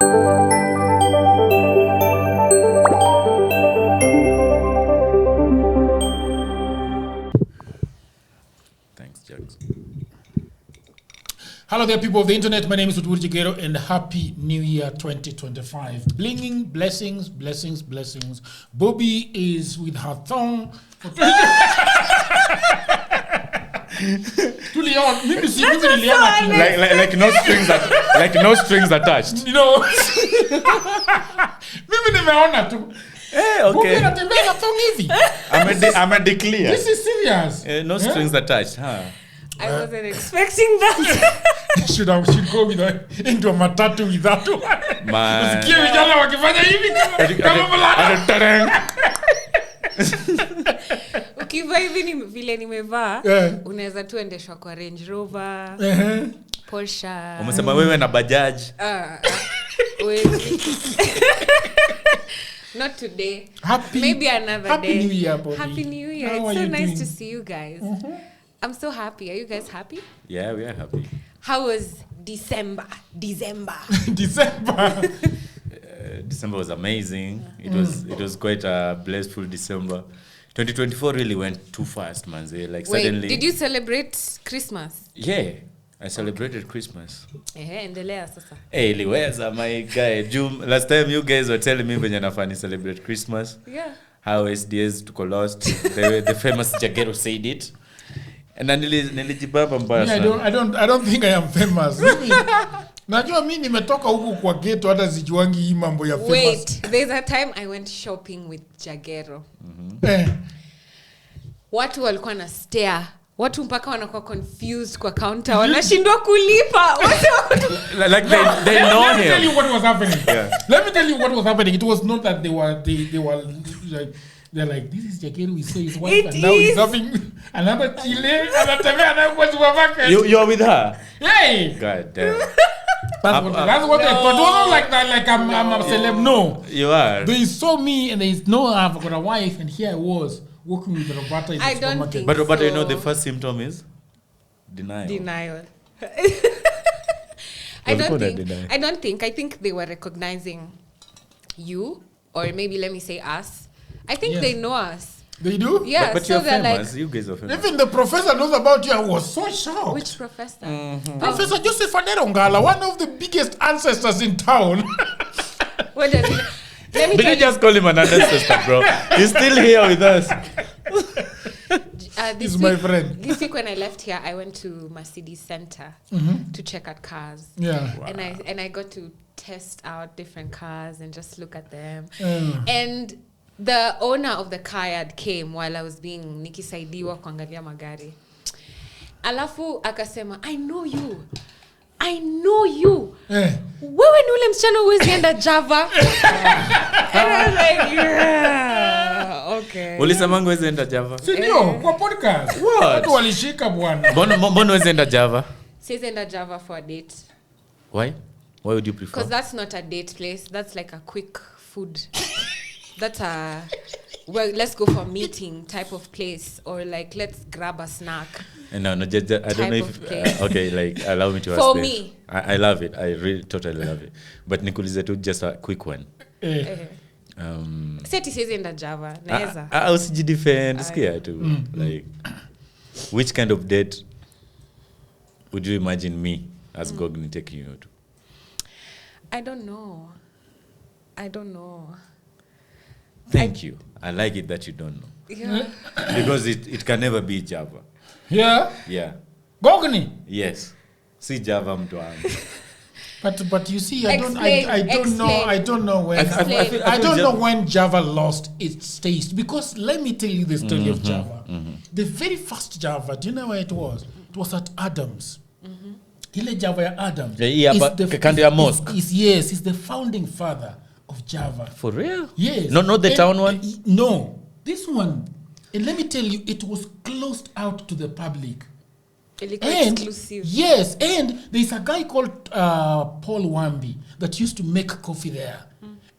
Hello there, people of the internet. My name is Regrettable, and happy New Year 2025. Blinging, blessings, blessings, blessings. Bobbie is with her thong. like no strings attached. You know. Mimi nimeona tu. Okay. Anatembea na thong hivi. I'm a declare. This is serious. No strings attached, huh? I wasn't expecting that. should go with into a matatu with that one. Usikie vijana wakifanya hivi kama mlana. Ukiva hivi ni vile nimevaa, unaweza tu endeshwa kwa Range Rover, Porsche. Umesema wewe na Bajaj. Not today. Maybe another happy day. New Year, Bobbie. Happy New Year. How It's so nice doing? to see you guys. I'm so happy. Are you guys happy? Yeah, we are happy. How was December? December was amazing. It was quite a blissful December. 2024 really went too fast, man. Like suddenly. Did you celebrate Christmas? Yeah, I celebrated Christmas. Endelea sasa. Hey, liweza my guy. Last time you guys were telling me when you celebrate Christmas. Yeah. How SDS to lost. the famous Jagero said it. And then nilijibamba mbaya sana. I don't think I am famous. Najua mimi nimetoka huku kwa ghetto hata sijuangi hii mambo ya famous. Wait, there's a time I went shopping with Jagero. Watu walikuwa na stare. Watu mpaka wanakuwa confused kwa counter. Wanashindwa kulipa. Like they know him. Let me tell you what was happening. Let me tell you what was happening. It was not that they were like they're like, this is Jagero, we say his wife, and now he's having another chile, You're with her? Hey! God damn. That's what they thought. It wasn't like that, like I'm a celeb. No. You are. They saw me and they know I've got a wife, and here I was working with Robertta in the supermarket. But you know the first symptom is denial. I think they were recognizing you, or maybe let me say us. I think they know us. They do? Yeah, but so you're they're famous. like, You guys are famous. Even the professor knows about you. I was so shocked. which professor? Professor Joseph Aderongala, one of the biggest ancestors in town. What does he? Let me Did tell you just call him an ancestor, bro? He's still here with us. He's my friend. This week when I left here, I went to Mercedes Center to check out cars. Yeah. Wow. And I got to test out different cars and just look at them. And the owner of the car had came while I was being nikisaidiwa kuangalia magari. Alafu akasema, I know you. Wewe ni ule msichana uwezi enda Java. And I was like, yeah, okay. Ulisemango uwezi enda Java? Sindio, kwa podcast. What? Watu walishika bwana. Mbona uwezi enda Java? Siwezi enda Java for a date. Why would you prefer? Because that's not a date place. That's like a quick food. That's a, well, let's go for a meeting type of place, or like let's grab a snack. No, I don't know if okay, like allow me to ask. For this. me, I love it. I really totally love it. But nikuulize tu just a quick one. Seti says in the Java. Naeza. I was defend scared too. Like, which kind of date would you imagine me as Gogni taking you to? I don't know. Thank you. I like it that you don't know. Yeah. Because it can never be Java. Yeah? Yeah. Gogni? Yes. See Java mtu wangu. But you see, I don't know when Java lost its taste, because let me tell you the story of Java. The very first Java, do you know where it was? It was at Adams. Ile Java ya Adams. Yeah, but Kando ya mosque. Yes, it's the founding father of Java. For real? Yes. No, not the town one? No. This one, and let me tell you, it was closed out to the public. And exclusive. Yes, and there's a guy called Paul Wambi that used to make coffee there.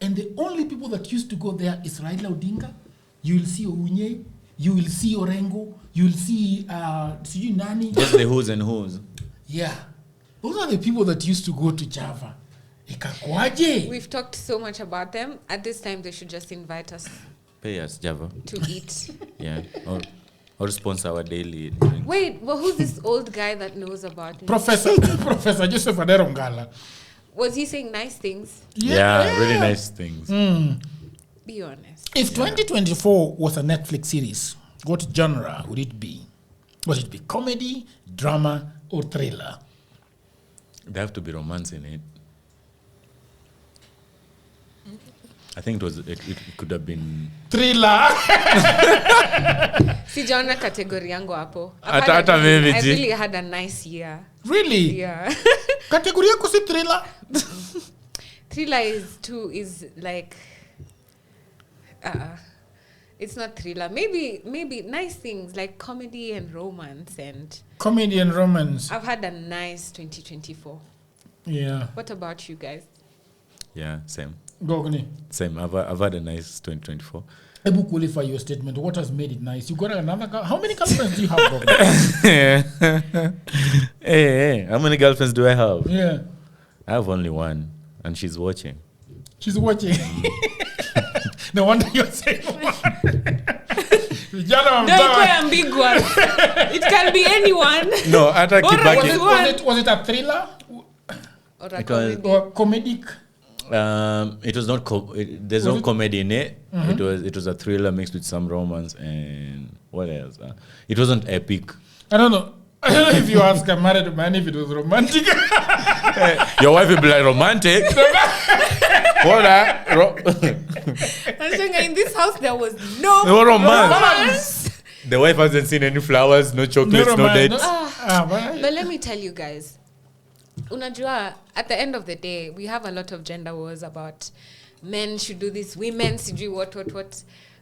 And the only people that used to go there is Raila Odinga. You will see Ounye, you will see Orengo, you will see Nani. Just the who's and who's. Yeah. Those are the people that used to go to Java. Ikakuaje? We've talked so much about them. At this time, they should just invite us. Pay us, Java. To eat. Yeah. Or sponsor our daily drinks. Wait, well, who's this old guy that knows about me? Professor Joseph Aderongala. Was he saying nice things? Yeah, really nice things. Be honest. If 2024 was a Netflix series, what genre would it be? Would it be comedy, drama, or thriller? There have to be romance in it. I think it could have been thriller. Sijaona category yangu hapo. Hata mimi I really had a nice year. Really? Yeah. Category yako si thriller? Thriller is like it's not thriller. Maybe nice things like comedy and romance and comedy and romance. I've had a nice 2024. Yeah. What about you guys? Yeah, same. Gogni. Same. I've had a nice 2024. Ebu qualify your statement. What has made it nice? You got another girl? How many girlfriends do you have, Bob? Hey, how many girlfriends do I have? Yeah. I have only one, and she's watching. She's watching. No wonder you're saying one. Don't be ambiguous. It can be anyone. No, was it a thriller? Or a comedy? Or comedic? It was not. There's no comedy in it. Mm-hmm. It was a thriller mixed with some romance and what else? It wasn't epic. I don't know if you ask a married man if it was romantic. Your wife will be like romantic. What? In this house there was no romance. The wife hasn't seen any flowers, no chocolates, no dates. But let me tell you guys. Unajua, at the end of the day, we have a lot of gender wars about men should do this, women should do what.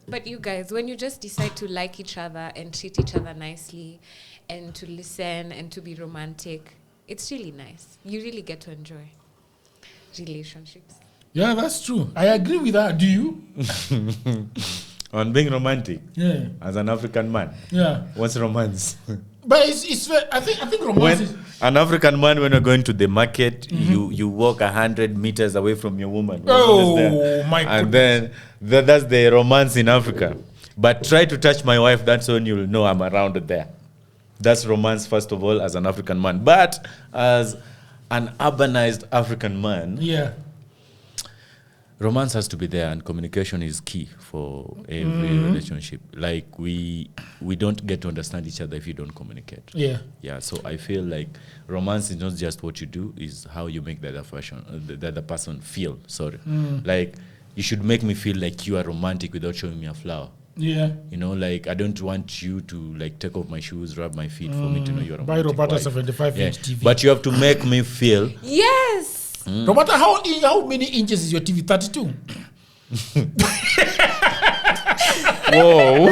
But you guys, when you just decide to like each other and treat each other nicely and to listen and to be romantic, it's really nice. You really get to enjoy relationships. Yeah, that's true. I agree with that. Do you? On being romantic? Yeah. As an African man? Yeah. What's romance? But it's I think romance is... An African man, when you're going to the market, you walk 100 meters away from your woman. Oh, my goodness. And then that's the romance in Africa. But try to touch my wife, that's when you'll know I'm around there. That's romance, first of all, as an African man. But as an urbanized African man... Yeah. Romance has to be there, and communication is key for every relationship. Like, we don't get to understand each other if you don't communicate. Yeah. Yeah, so I feel like romance is not just what you do, is how you make the other person feel. Like, you should make me feel like you are romantic without showing me a flower. Yeah. You know, like, I don't want you to, like, take off my shoes, rub my feet for me to know you're romantic. Buy Roberta 75-inch TV. But you have to make me feel... Yes! Roberta, how many inches is your TV? 32? Whoa.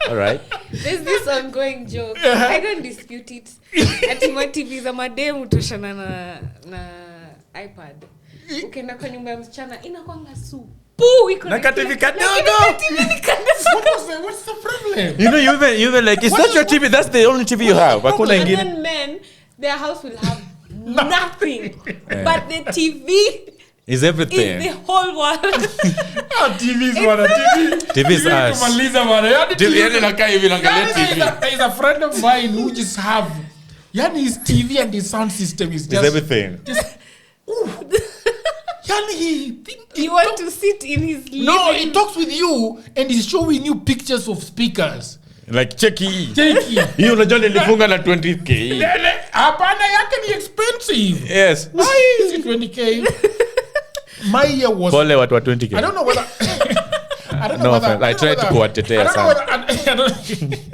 All right. There's this ongoing joke. I don't dispute it. Ati my TV za mademu toshana na iPad. Ukienda kwa nyumba ya msichana inakuanga supu iko na TV kadogo. What's the problem? You know, you even like, it's not your TV, that's the only TV you have. And then men, their house will have nothing. But the TV is everything. Is the whole world. TV is what a TV. TV is us. There is a friend of mine who just have his TV and his sound system is just everything. You want to sit in his living. No, he talks with you and he's showing you pictures of speakers. Like cheki. Hii unajua nilifunga na 20k. Hapana, yake ni expensive. Yes. Why is it 20k? My year was... Pole watu wa 20k. I don't know whether... I tried to kuwatetea sana.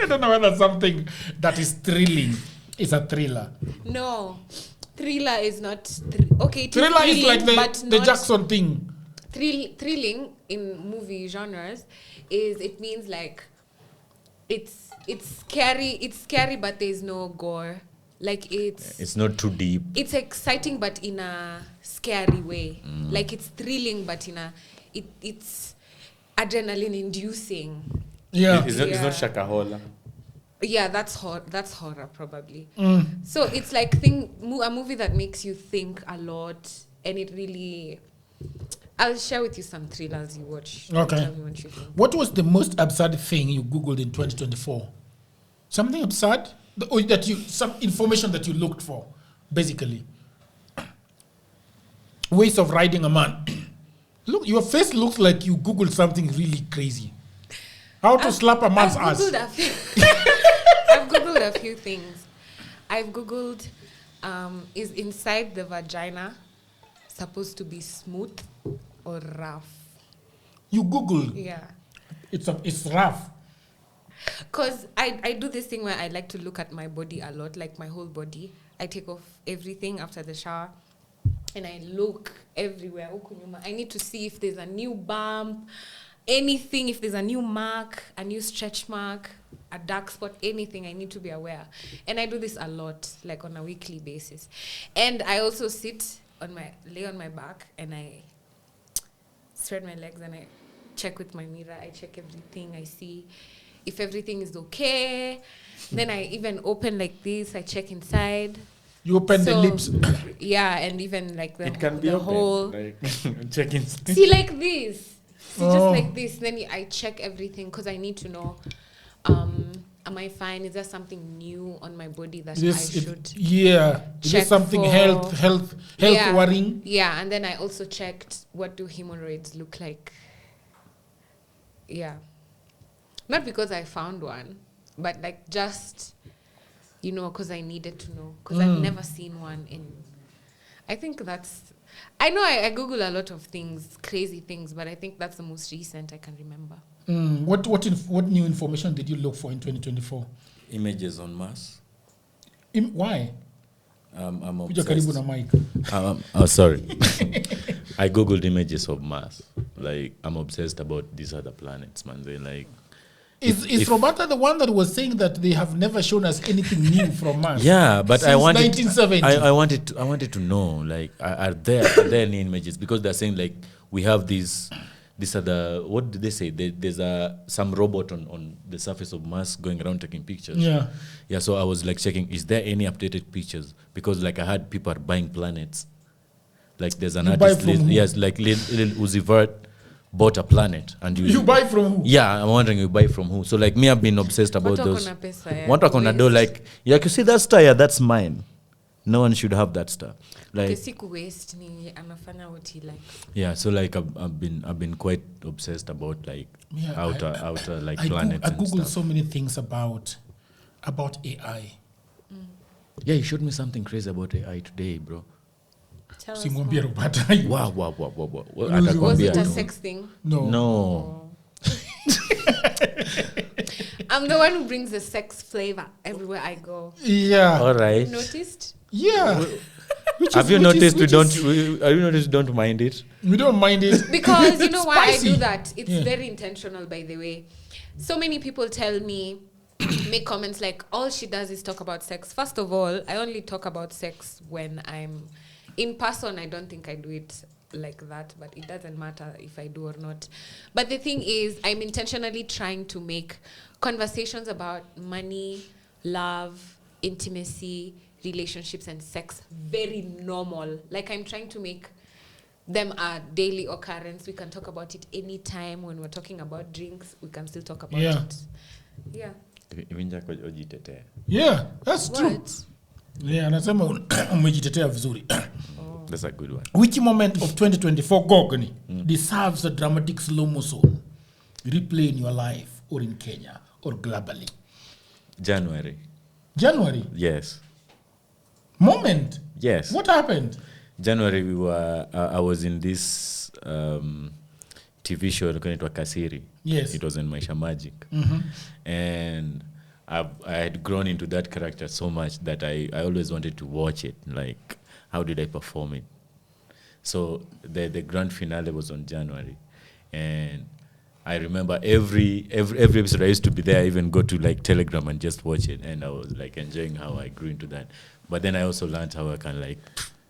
I don't know whether something that is thrilling is a thriller. No. Thriller is not... Thriller is like the Jackson thing. Thrilling in movie genres is... It means like... It's scary, but there's no gore. Like it's not too deep. It's exciting, but in a scary way. Like it's thrilling, but in a it's adrenaline inducing. Yeah. It's not Shakahola. Yeah, that's horror probably. So it's like a movie that makes you think a lot, and it really. I'll share with you some thrillers you watch. Okay. Tell me what you think. What was the most absurd thing you Googled in 2024? Something absurd? Or some information that you looked for, basically. Ways of riding a man. Look, your face looks like you Googled something really crazy. How to slap a man's ass. I've Googled a few things. I've Googled, is inside the vagina supposed to be smooth or rough? You Googled? Yeah. It's rough. Because I do this thing where I like to look at my body a lot, like my whole body. I take off everything after the shower, and I look everywhere. I need to see if there's a new bump, anything, if there's a new mark, a new stretch mark, a dark spot, anything, I need to be aware. And I do this a lot, like on a weekly basis. And I also lay on my back, and I spread my legs, and I check with my mirror. I check everything. I see if everything is okay. Then I even open like this. I check inside. You open the lips. Yeah, and even like it can be whole. Like check inside. See, like this. See, just like this. Then I check everything because I need to know. Am I fine? Is there something new on my body that I should? Is there something health worrying? Yeah, and then I also checked what do hemorrhoids look like. Yeah, not because I found one, but like just because I needed to know because I've never seen one I think that's. I know I Google a lot of things, crazy things, but I think that's the most recent I can remember. What new information did you look for in 2024? Images on Mars. Why? I'm Kuja karibu na mic. Sorry. I Googled images of Mars. Like, I'm obsessed about these other planets, man. They like. Is Roberta the one that was saying that they have never shown us anything new from Mars? Yeah, but since 1970. I wanted to know, like, are there any images? Because they're saying like we have these are the, what did they say? There's some robot on the surface of Mars going around taking pictures. Yeah. So I was like checking, is there any updated pictures? Because like I heard people are buying planets. Like there's an artist, yes, like Lil Uzi Vert bought a planet, and you buy from who? Yeah, I'm wondering you buy from who. So like me, I've been obsessed about those. What on do like you see that star? Yeah, that's mine. No one should have that star. Like yeah, so like I've been quite obsessed about like outer like planets. I googled so many things about AI. Yeah, you showed me something crazy about AI today, bro. Tell us Wow. Was it a sex thing? No. I'm the one who brings the sex flavor everywhere I go. Yeah. All right. You noticed? Yeah. Have you noticed we don't mind it? We don't mind it. Because you know why I do that? It's very intentional, by the way. So many people tell me, make comments like, all she does is talk about sex. First of all, I only talk about sex when I'm in person. I don't think I do it like that, but it doesn't matter if I do or not. But the thing is, I'm intentionally trying to make conversations about money, love, intimacy, relationships, and sex very normal. Like I'm trying to make them a daily occurrence. We can talk about it anytime. When we're talking about drinks, we can still talk about it. Yeah. Yeah, that's true. Yeah, nasema umejitetea vizuri. That's a good one. Which moment of 2024 Gogoni deserves a dramatic slow motion replay in your life or in Kenya or globally? January? Yes. Moment? Yes. What happened? January, I was in this TV show called Kasiri. Yes. It was in Maisha Magic. And I had grown into that character so much that I always wanted to watch it. Like, how did I perform it? So the grand finale was on January. And I remember every episode I used to be there. I even go to like Telegram and just watch it. And I was like enjoying how I grew into that. But then I also learned how I can like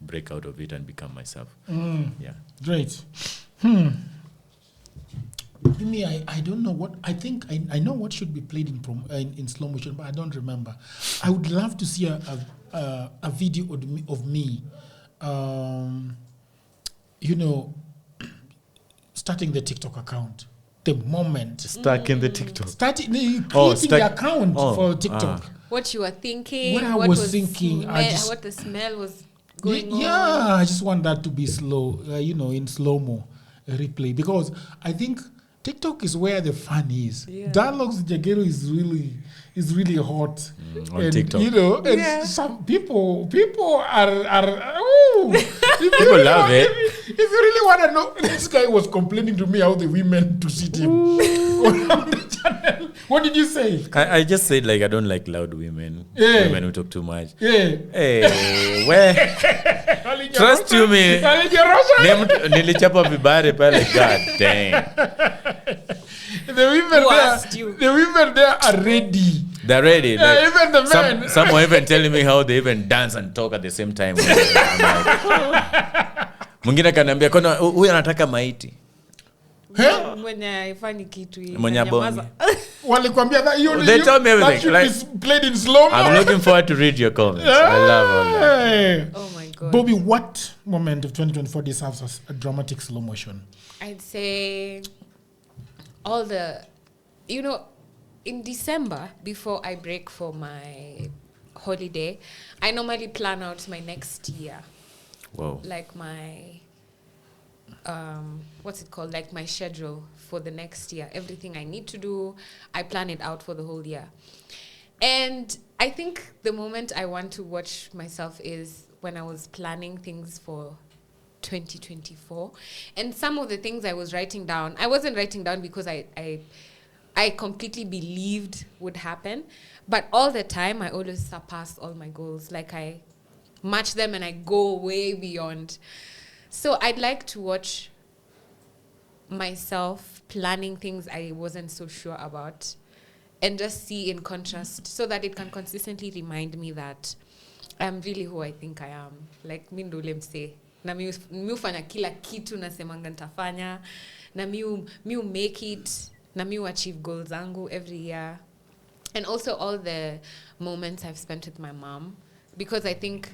break out of it and become myself. Yeah. Great. me, I don't know what. I think I know what should be played in slow motion, but I don't remember. I would love to see a video of me, starting the TikTok account. The moment. Stuck in the TikTok. Creating the account for TikTok. What you were thinking. What I was thinking. What the smell was going on. Yeah, I just want that to be slow, in slow-mo replay. Because I think TikTok is where the fun is. Yeah. Dialogues Jagero is really hot. On TikTok. And some people are People love it. If you really want to know, this guy was complaining to me how the women to see him on the channel. What did you say? I just said I don't like loud women. Yeah. Women who talk too much. Yeah. Hey, where? Trust you me. Nilichapa vibare pale. God dang. The women there are ready. They're ready. Yeah, even the men. Some were even telling me how they even dance and talk at the same time. Mwingine kaniambia kona huyu anataka maiti. Mwenye haifanyi kitu hii. Mwenye bonge. Walikwambia that they told me everything. That should be played in slow-mo. I'm looking forward to read your comments. I love all that. Oh my God. Bobbie, what moment of 2024 deserves us a dramatic slow motion? I'd say all the, in December, before I break for my holiday, I normally plan out my next year. Whoa. Like my, what's it called? Like my schedule for the next year. Everything I need to do, I plan it out for the whole year. And I think the moment I want to watch myself is when I was planning things for 2024. And some of the things I was writing down, I wasn't writing down because I completely believed would happen. But all the time, I always surpass all my goals. Like I match them and I go way beyond. So I'd like to watch myself planning things I wasn't so sure about and just see in contrast so that it can consistently remind me that I'm really who I think I am. Like mi ndo ule mse. Na mi ufanya kila kitu nasemanga nitafanya. Na mi make it. Na mi achieve goals zangu every year. And also all the moments I've spent with my mom. Because I think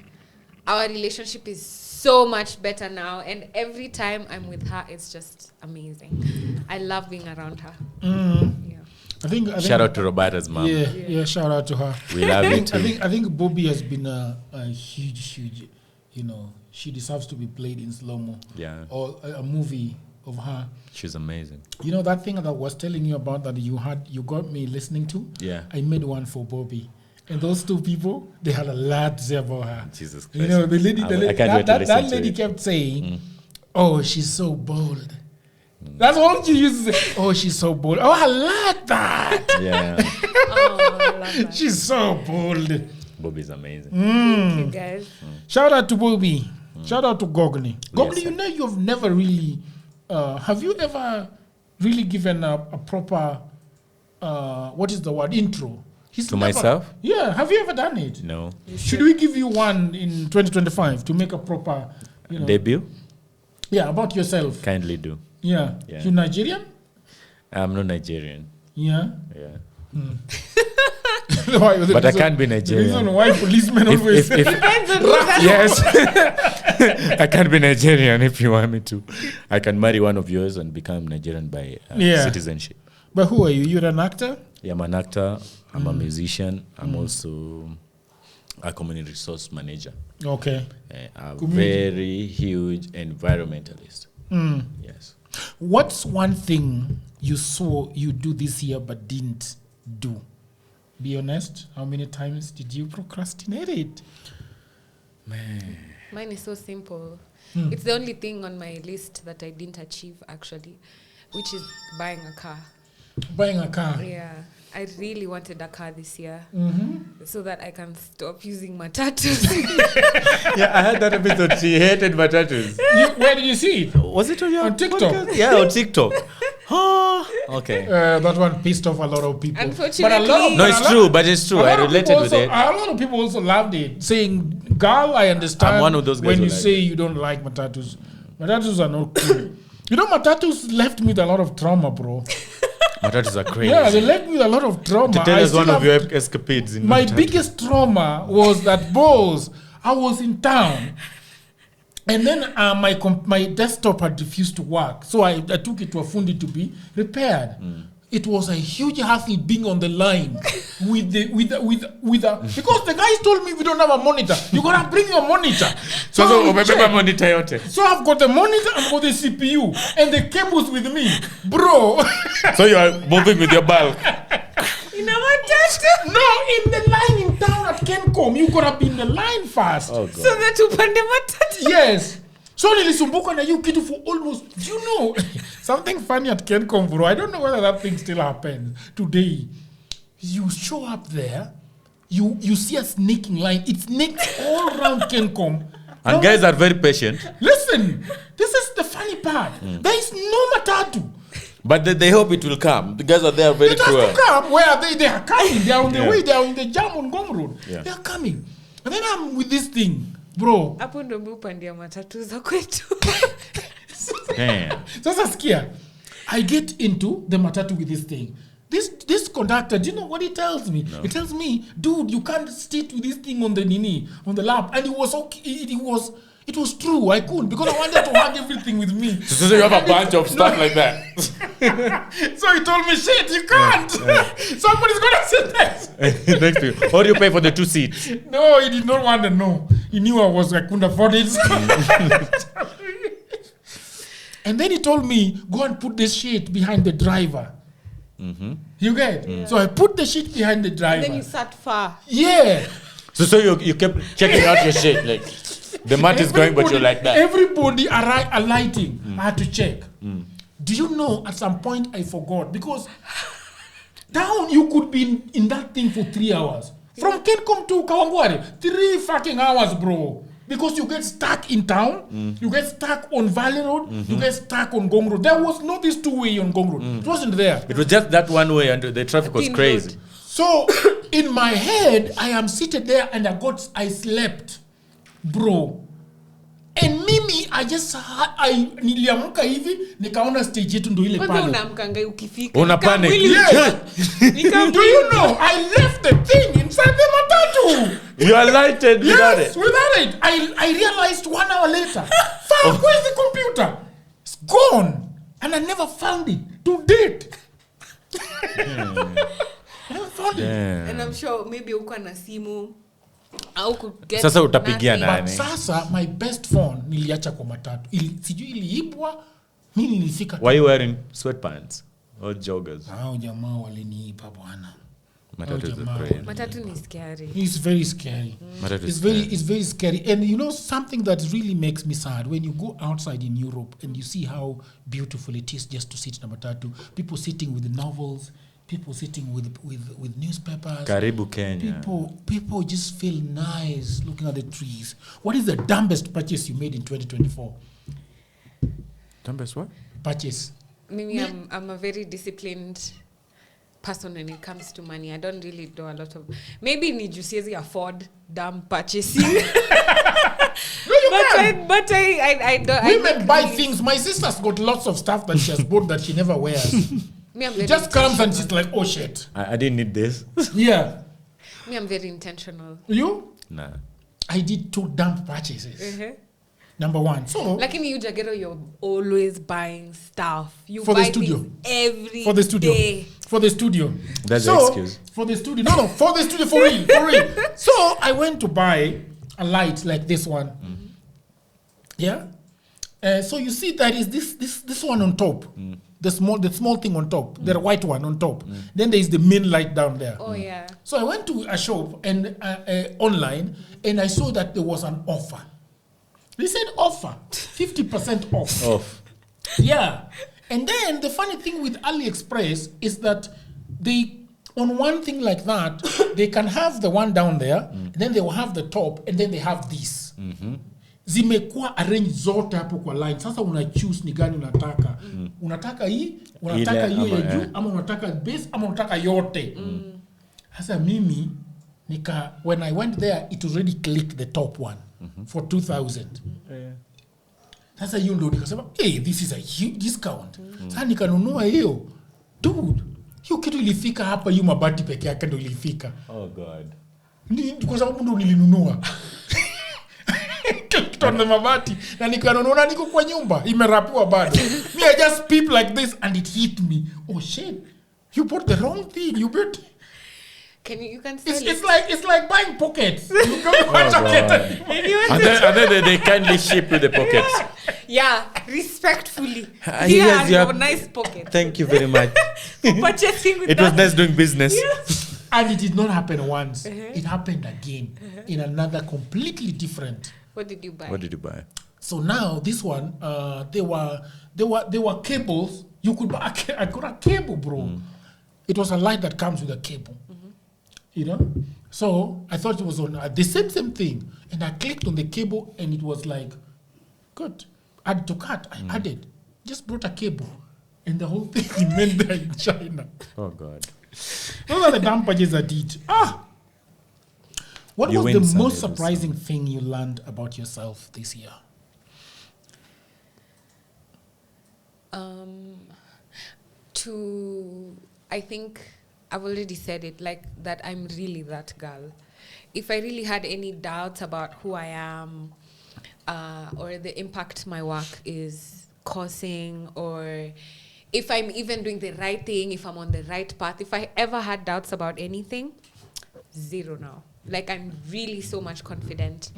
our relationship is so much better now. And every time I'm with her, it's just amazing. I love being around her. Mm. Yeah. I think shout out to Roberta's mom. Yeah, shout out to her. We love you too. I think Bobbie has been a huge, she deserves to be played in slow-mo. Yeah. Or a movie of her. She's amazing. You know that thing that I was telling you about that you got me listening to? Yeah. I made one for Bobbie. And those two people, they had a lot to say about her. Jesus Christ. The lady, that lady kept saying, oh, she's so bold. That's all she used to say. Oh, she's so bold. Oh, I like that. Yeah. I love that. She's so bold. Bobbie's amazing. Thank you, guys. Shout out to Bobbie. Shout out to Goldmine. Yes, Goldmine, you've never really... have you ever really given a proper... what is the word? Intro? Myself? Yeah. Have you ever done it? No. Should we give you one in 2025 to make a proper... debut? Yeah, about yourself. Kindly do. Yeah. You Nigerian? I'm not Nigerian. Yeah. Yeah. But I can't be Nigerian. The reason why policemen always... Yes. I can't be Nigerian if you want me to. I can marry one of yours and become Nigerian by citizenship. But who are you? You're an actor? Yeah, I'm an actor. I'm a musician. I'm also a community resource manager. Okay. A very huge environmentalist. Yes. What's one thing you saw you do this year but didn't do? Be honest. How many times did you procrastinate it? Man. Mine is so simple. It's the only thing on my list that I didn't achieve, actually, which is buying a car. Buying a car? Yeah. I really wanted a car this year so that I can stop using matatus. Yeah, I heard that episode. She hated matatus. Where did you see it? Was it on TikTok? Podcast? Yeah, on TikTok. Okay. That one pissed off a lot of people. Unfortunately. It's true. I related with it. A lot of people also loved it, saying, girl, I understand I'm one of those guys when you like say you don't like matatus. Matatus are not cool. You know, matatus left me with a lot of trauma, bro. Matatus are crazy. Yeah, they left me with a lot of trauma. To tell us one of your escapades. In my Matatu. biggest trauma was that, boss, I was in town. And then my desktop had refused to work. So I took it to a fundi to be repaired. It was a huge hassle being on the line with because the guys told me we don't have a monitor. You gotta bring your monitor. So monitor. So I've got the monitor, I've got the CPU, and the cables with me, bro. So you are moving with your bulk. You know what, Dad? No, in the line in town at Kencom, you gotta be in the line fast. Oh, God. So that upande matatu. Yes. So nilisumbuka na you kitu for almost, you know, something funny at Kencom, bro. I don't know whether that thing still happens today. You show up there, you see a snaking line. It snakes all around Kencom. And guys are very patient. Listen, this is the funny part. There is no matatu. But they hope it will come. The guys are there very cruel. It has to come. Where are they? They are coming. They are on the way. They are on the jam on Gom Road. Yeah. They are coming. And then I'm with this thing. Bro. Hapo ndo upandia matatu za kwetu. Damn. Sasa sikia. I get into the matatu with this thing. This conductor, do you know what he tells me? No. He tells me, dude, you can't sit with this thing on the lap. And it was okay. It was true. I couldn't because I wanted to hug everything with me. So you have a bunch of stuff like that. So he told me, shit, you can't. Somebody's going to sit next. Next to you. Or you pay for the 2 seats. No, he did not want to know. He knew I couldn't afford it. And then he told me, go and put this shit behind the driver. Mm-hmm. You get? Yeah. So I put the shit behind the driver. And then you sat far. Yeah. So you kept checking out your shit. Like, the mat is going, but you're like that. Everybody alighting. I had to check. Do you know, at some point I forgot. Because down, you could be in that thing for 3 hours. From Kencom to Kawangware, 3 fucking hours, bro. Because you get stuck in town, you get stuck on Valley Road, you get stuck on Gong Road. There was no this 2-way on Gong Road. It wasn't there. It was just that one way and the traffic was crazy. Road. So, in my head, I am seated there and I slept. Bro. And mimi, niliamuka hivi, nikaona stage yetu ndo ile pale. Kwanza unamkanga ukifika. Una panic. Yeah. Do you know, I left the thing inside the matatu. You are lighted without it. Yes, without it. I realized 1 hour later, fuck, where's the computer? It's gone. And I never found it. To date. I never found it. And I'm sure maybe uko na simu. Sasa utapigia nani? But sasa my best phone niliacha kwa matatu. Sijui iliibwa, mimi nilifika. Why you wearing sweatpants or joggers? Hao jamaa waliniipa bwana. Matatu ni scary. It's very scary. It's very scary. And you know something that really makes me sad when you go outside in Europe and you see how beautiful it is just to sit in a matatu. People sitting with novels. People sitting with newspapers. Karibu Kenya. People just feel nice looking at the trees. What is the dumbest purchase you made in 2024? Dumbest what? Purchase. Maybe I'm a very disciplined person when it comes to money. I don't really do a lot of. Maybe nijusiezi afford dumb purchasing. No, you can't. But I don't. Women buy things. My sister's got lots of stuff that she has bought that she never wears. She just comes and she's like, oh shit. I didn't need this. Yeah. Me, I'm very intentional. You? Nah. I did 2 dumb purchases. Number 1. So, like in you, Jagero, you're always buying stuff. You for buy the studio. things every for the studio. day. For the studio. That's the excuse. For the studio. No, for the studio, for real. So I went to buy a light like this one. Yeah. So you see that is this one on top. The small thing on top, the white one on top. Then there is the main light down there. Oh yeah. So I went to a shop and online, and I saw that there was an offer. They said offer 50% off. Yeah. And then the funny thing with AliExpress is that they, on one thing like that, they can have the one down there, and then they will have the top, and then they have this. Zimekuwa arrange zote hapo kwa line. Sasa una choose ni gani unataka. Unataka hii, unataka hiyo ya juu, ama unataka base, ama unataka yote. Sasa mimi when I went there, it already clicked the top one for 2,000. Sasa hiyo ndo nikasema, hey, this is a huge discount. Sasa nikanunua hiyo. Dude, hiyo kitu ilifika hapa hiyo mabati peke yake ndo ilifika. Oh God. Kwa sababu ndo nilinunua. Kitone mabati na nikanunua niko kwa nyumba imerapiwa bado. Me I just peep like this and it hit me. Oh shit. You bought the wrong thing. You bought You can sell it's like buying pockets. You go and then they kindly ship you the pockets. Yeah, respectfully. Here's your nice pocket. Thank you very much. For purchasing with It was nice doing business. Yeah. And it did not happen once. It happened again in another completely different. What did you buy? So now this one, there were cables. You could buy. I got a cable, bro. It was a light that comes with a cable. You know. So I thought it was on the same thing, and I clicked on the cable, and it was like, good. Add to cart. I added. Just brought a cable, and the whole thing remained there in China. Oh God. Those are the dumb purchases I did. What You was win the Sunday, most surprising thing you learned about yourself this year? I think I've already said it, like that I'm really that girl. If I really had any doubts about who I am or the impact my work is causing, or if I'm even doing the right thing, if I'm on the right path, if I ever had doubts about anything, zero now. Like, I'm really so much confident.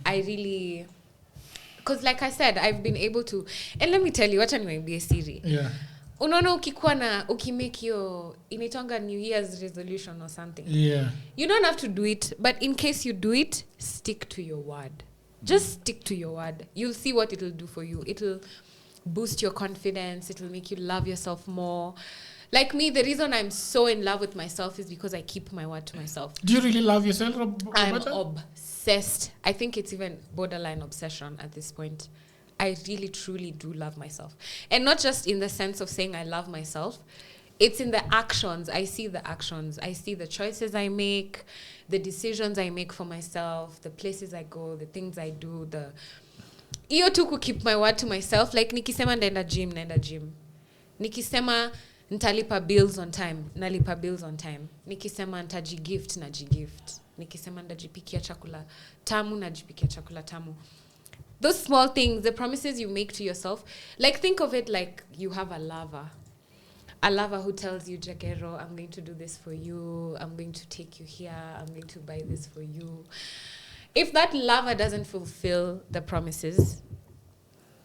I really... Because like I said, I've been able to... And let me tell you, wacha niwaambie siri. Yeah. Unaona ukikuwa na ukimake your inaitanga New Year's resolution or something. Yeah. You don't have to do it, but in case you do it, stick to your word. Just stick to your word. You'll see what it'll do for you. It'll boost your confidence. It'll make you love yourself more. Like me, the reason I'm so in love with myself is because I keep my word to myself. Do you really love yourself, I'm Roberta? obsessed. I think it's even borderline obsession at this point. I really, truly do love myself. And not just in the sense of saying I love myself. It's in the actions. I see the actions. I see the choices I make, the decisions I make for myself, the places I go, the things I do. Iyo tu keep my word to myself. Like nikisema naenda gym. Nikisema nitalipa bills on time, nalipa bills on time. Nikisema nitajigift, najigift. Nikisema ndajipikia chakula tamu, najipikia chakula tamu. Those small things, the promises you make to yourself, like think of it like you have a lover who tells you, Jagero, I'm going to do this for you, I'm going to take you here, I'm going to buy this for you. If that lover doesn't fulfill the promises,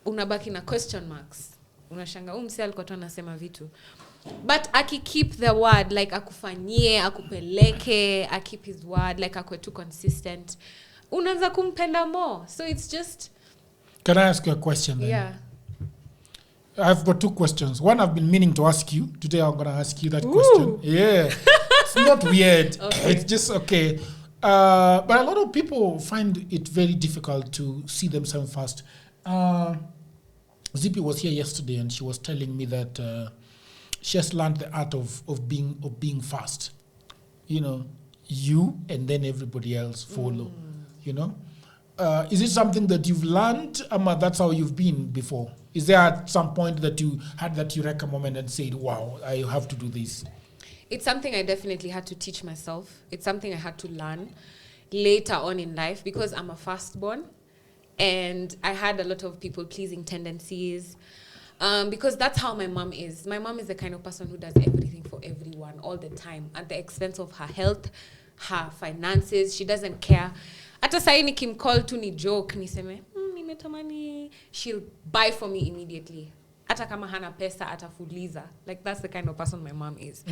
unabaki na question marks. Unashanga mse alikuwa tu anasema vitu. But keep the word, like akufanyie, akupeleke, keep his word, like akwe too consistent. Unaanza kumpenda more. So it's just... Can I ask you a question then? Yeah. I've got two questions. One I've been meaning to ask you. Today I'm going to ask you that question. Yeah. It's not weird. Okay. It's just okay. But a lot of people find it very difficult to see themselves first. Zippy was here yesterday and she was telling me that she has learned the art of being fast. You know, you and then everybody else follow. You know? Is it something that you've learned? That's how you've been before? Is there at some point that you had that eureka moment and said, wow, I have to do this? It's something I definitely had to teach myself. It's something I had to learn later on in life because I'm a firstborn and I had a lot of people-pleasing tendencies because that's how my mom is. My mom is the kind of person who does everything for everyone all the time at the expense of her health, her finances. She doesn't care. Hata sahi nikimcall tu ni joke niseme nimetamani, she'll buy for me immediately. Hata kama hana pesa atafuliza. Like that's the kind of person my mom is.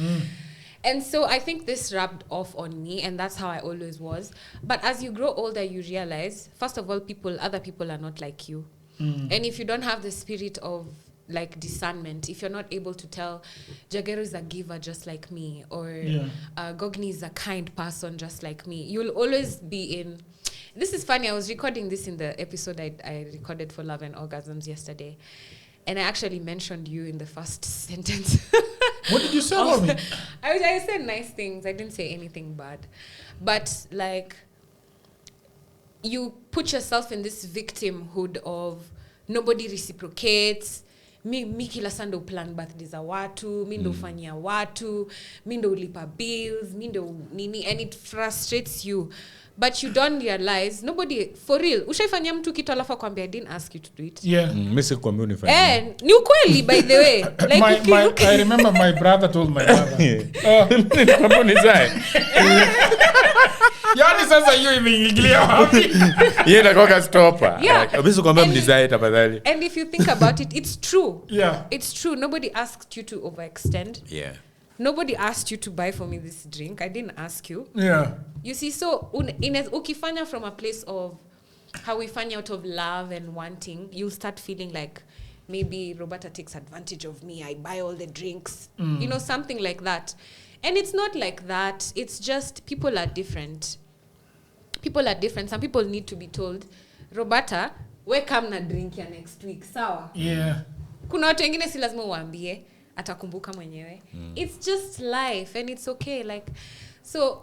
And so I think this rubbed off on me and that's how I always was. But as you grow older you realize first of all other people are not like you. And if you don't have the spirit of like discernment, if you're not able to tell Jagero is a giver just like me or Gogni is a kind person just like me, you'll always be in... This is funny, I was recording this in the episode I recorded for Love and Orgasms yesterday and I actually mentioned you in the first sentence. What did you say about me? I said nice things, I didn't say anything bad, but like you put yourself in this victimhood of nobody reciprocates. Mi kila sando plan birthdays za watu, mi ndo ufanyia watu, mi ndo ulipa bills, mi ndo nini, and it frustrates you. But you don't realize, nobody, for real, ushaifanyia mtu kitu alafu akwambia I didn't ask you to do it. Yeah. Mimi kwambia unifanyia. Ni ukweli, by the way. Like I remember my brother told my mother. Kwambia unizae. Yani sasa hiyo imeingilia wapi? Yeye anakoka stopper. Yeah. Mimi kwambia mnizae tafadhali. And if you think about it, it's true. Yeah. It's true. Nobody asked you to overextend. Yeah. Nobody asked you to buy for me this drink. I didn't ask you. Yeah. You see, so ukifanya from a place of how we find out of love and wanting, you'll start feeling like maybe Roberta takes advantage of me. I buy all the drinks. You know, something like that. And it's not like that. It's just people are different. People are different. Some people need to be told, Roberta, we come na drink ya next week. Sawa? Yeah. Kuna watu wengine si lazima uambie, atakumbuka mwenyewe. It's just life and it's okay. Like, so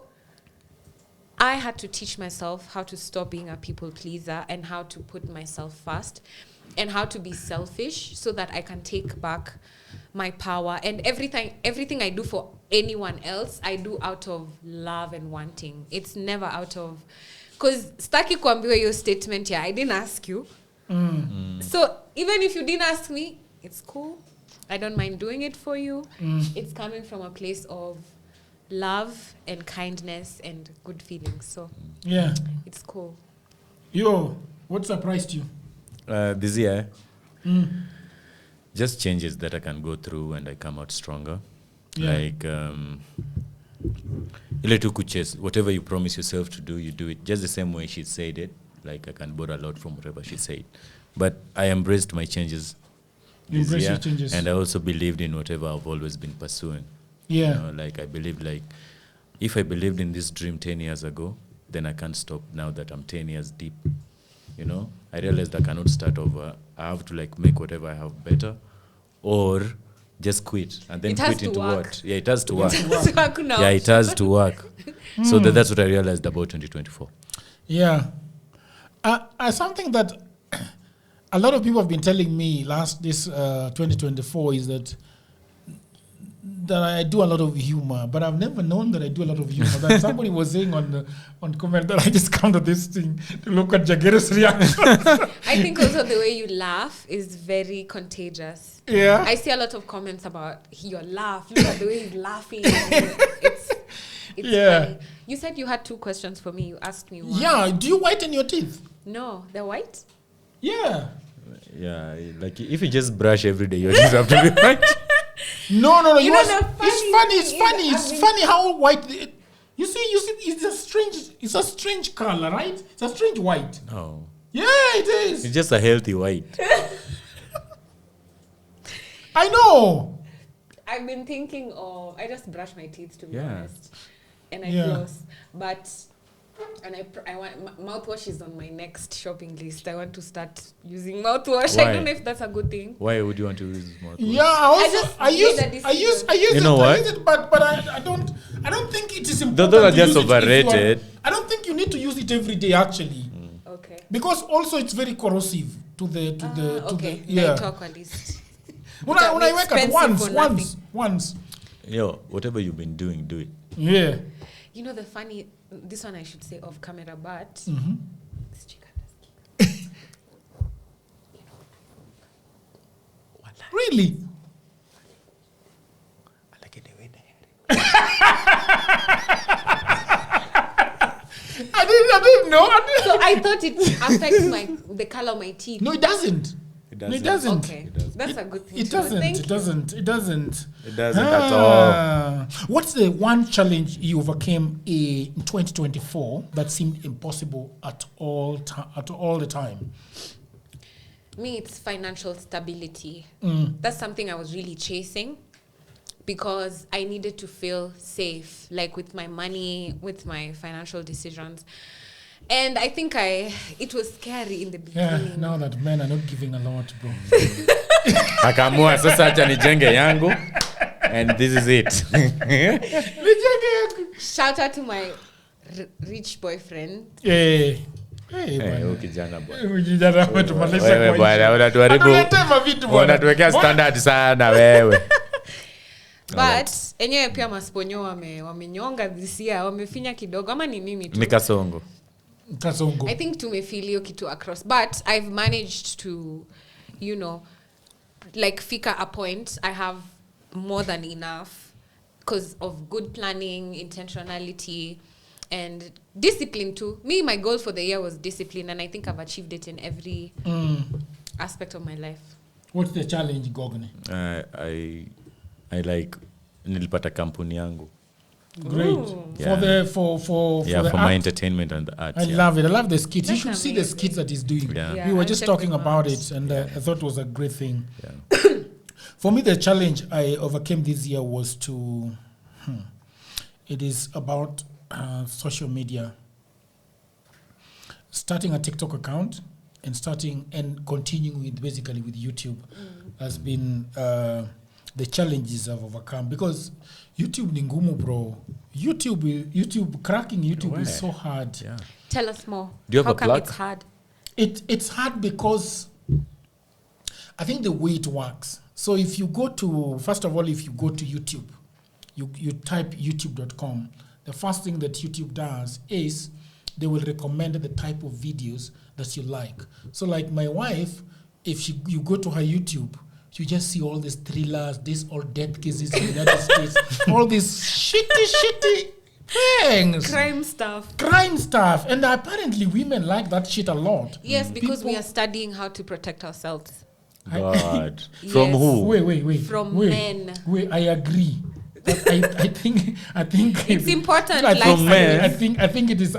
I had to teach myself how to stop being a people pleaser and how to put myself first and how to be selfish so that I can take back my power. And everything I do for anyone else, I do out of love and wanting. It's never out of... Because staki kuambiwa your statement here, I didn't ask you. So even if you didn't ask me, it's cool. I don't mind doing it for you. It's coming from a place of love and kindness and good feelings. So yeah, it's cool. Yo, what surprised you? This year, just changes that I can go through and I come out stronger. Yeah. Like, whatever you promise yourself to do, you do it. Just the same way she said it. Like, I can borrow a lot from whatever she said. But I embraced my changes. Embrace your changes. And I also believed in whatever I've always been pursuing. Yeah. You know, like, I believed, like, if I believed in this dream 10 years ago, then I can't stop now that I'm 10 years deep. You know, I realized I cannot start over. I have to, like, make whatever I have better or just quit. And then quit into work. what? Yeah, it has to work. Yeah, it has to work. So that's what I realized about 2024. Yeah. Something that a lot of people have been telling me this 2024 is that I do a lot of humor, but I've never known that I do a lot of humor. That somebody was saying on comment that I just come to this thing to look at Jageru's reaction. I think also the way you laugh is very contagious. Yeah. I see a lot of comments about your laugh. Look at the way he's laughing. It's funny. You said you had 2 questions for me. You asked me one. Yeah. Do you whiten your teeth? No, they're white? Yeah. Yeah, like if you just brush every day, your teeth have to be white. No. It's funny how white. You see, it's a strange color, right? It's a strange white. No. Yeah, it is. It's just a healthy white. I know. I've been thinking of... I just brush my teeth, to be honest. And I floss. But... And I want... Mouthwash is on my next shopping list. I want to start using mouthwash. Why? I don't know if that's a good thing. Why would you want to use mouthwash? Yeah, I use it, but I don't think it is important. Those are just overrated. I don't think you need to use it every day, actually. Okay. Because also it's very corrosive to the I talk at least. When I work at once. Yo, whatever you've been doing, do it. Yeah. You know the funny... This one I should say off camera, but... This chicken is Really? I like it the way they I didn't know. So I thought it affects the color of my teeth. No, it doesn't. It doesn't. Okay. That's a good thing. It doesn't at all. What's the one challenge you overcame in 2024 that seemed impossible at all the time? Me, it's financial stability. That's something I was really chasing because I needed to feel safe, like with my money, with my financial decisions. And I think it was scary in the beginning. Yeah, now that men are not giving a lot, bro. Akamua sasa acha nijenge yangu, and this is it. Shout out to my rich boyfriend. Yeah. Kijana bwana. Kijana tumaliza kwa Wewe bwana unatuharibu. Unatuwekea standard sana wewe. But enyewe pia masponyo wamenyonga this year, wamefinya kidogo ama ni mimi tu. Ni kasongo. I think tumefeel hiyo kitu across, but I've managed to, you know, like fika a point. I have more than enough because of good planning, intentionality, and discipline too. Me, my goal for the year was discipline, and I think I've achieved it in every aspect of my life. What's the challenge, Gogne? I like nilipata kampuni yangu. Great. Yeah. For my entertainment and the arts. I love it. I love the skits. You should see the skits that he's doing. Yeah. We were just talking about it, and I thought it was a great thing. Yeah. For me, the challenge I overcame this year was to... it is about social media. Starting a TikTok account and continuing with basically with YouTube has been the challenges I've overcome, because YouTube ni ngumu, bro. Cracking YouTube is so hard. Yeah. Tell us more. Do you have How a come plug? it's hard? It's hard because I think the way it works. So if you go to YouTube, you type youtube.com, the first thing that YouTube does is they will recommend the type of videos that you like. So like my wife, if you go to her YouTube, you just see all these thrillers, these all death cases in the United States, all these shitty things. Crime stuff. And apparently women like that shit a lot. Yes, because we are studying how to protect ourselves. God. Yes. From who? Wait. From men. Wait, I agree. I think it's important. From men. I think it is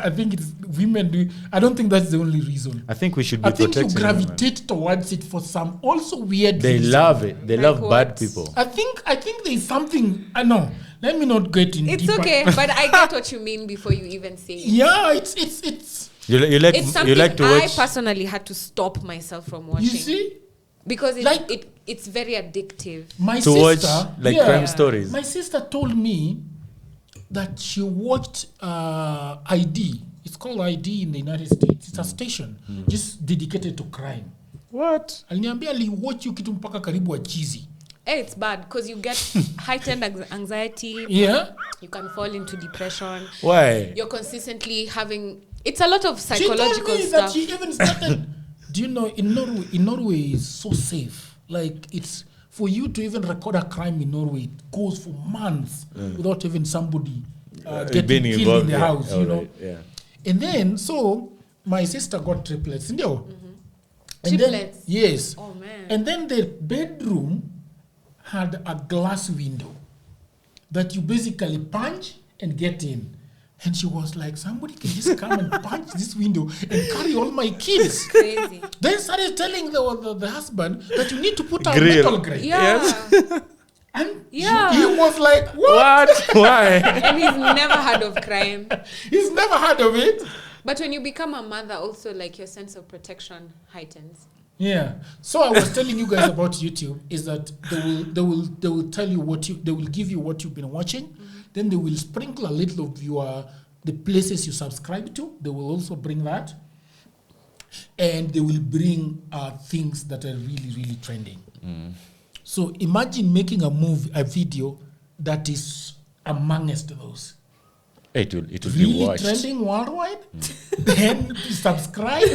women do. I don't think that's the only reason. I think we should be I think you protecting gravitate towards it for some also weird They reason. love it. They Like love what? bad people. I think there's something. I know. Let me not get in. It's deeper. okay, but I get what you mean before you even say it. Yeah, it's You It's something you like to I watch. personally had to stop myself from watching. you see. Because Like- it's very addictive. My To sister, watch like crime stories. My sister told me that she watched ID. It's called ID in the United States. It's a station just dedicated to crime. What? Aliniambia aliwatch you kitu mpaka karibu achizi. It's bad because you get heightened anxiety. Yeah. You can fall into depression. Why? You're consistently having... It's a lot of She told psychological me stuff. that she even started. Do you know in Norway is so safe. Like it's for you to even record a crime in Norway, it goes for months without even somebody getting being killed involved, in the yeah. house. All You know. right, yeah. And then so my sister got triplets. And then, Triplets? yes. Oh, man. And then the bedroom had a glass window that you basically punch and get in. And she was like, somebody can just come and punch this window and carry all my kids. Crazy. Then started telling the husband that you need to put a Grill. metal grill. Yeah. And Yeah. he was like, what? Why? And he's never heard of crime. He's never heard of it. But when you become a mother, also like your sense of protection heightens. Yeah. So I was telling you guys about YouTube is that they will tell you they will give you what you've been watching. Then they will sprinkle a little of the places you subscribe to. They will also bring that. And they will bring things that are really, really trending. So imagine making a video that is amongst those. It will be Really watched. trending worldwide. Then subscribe.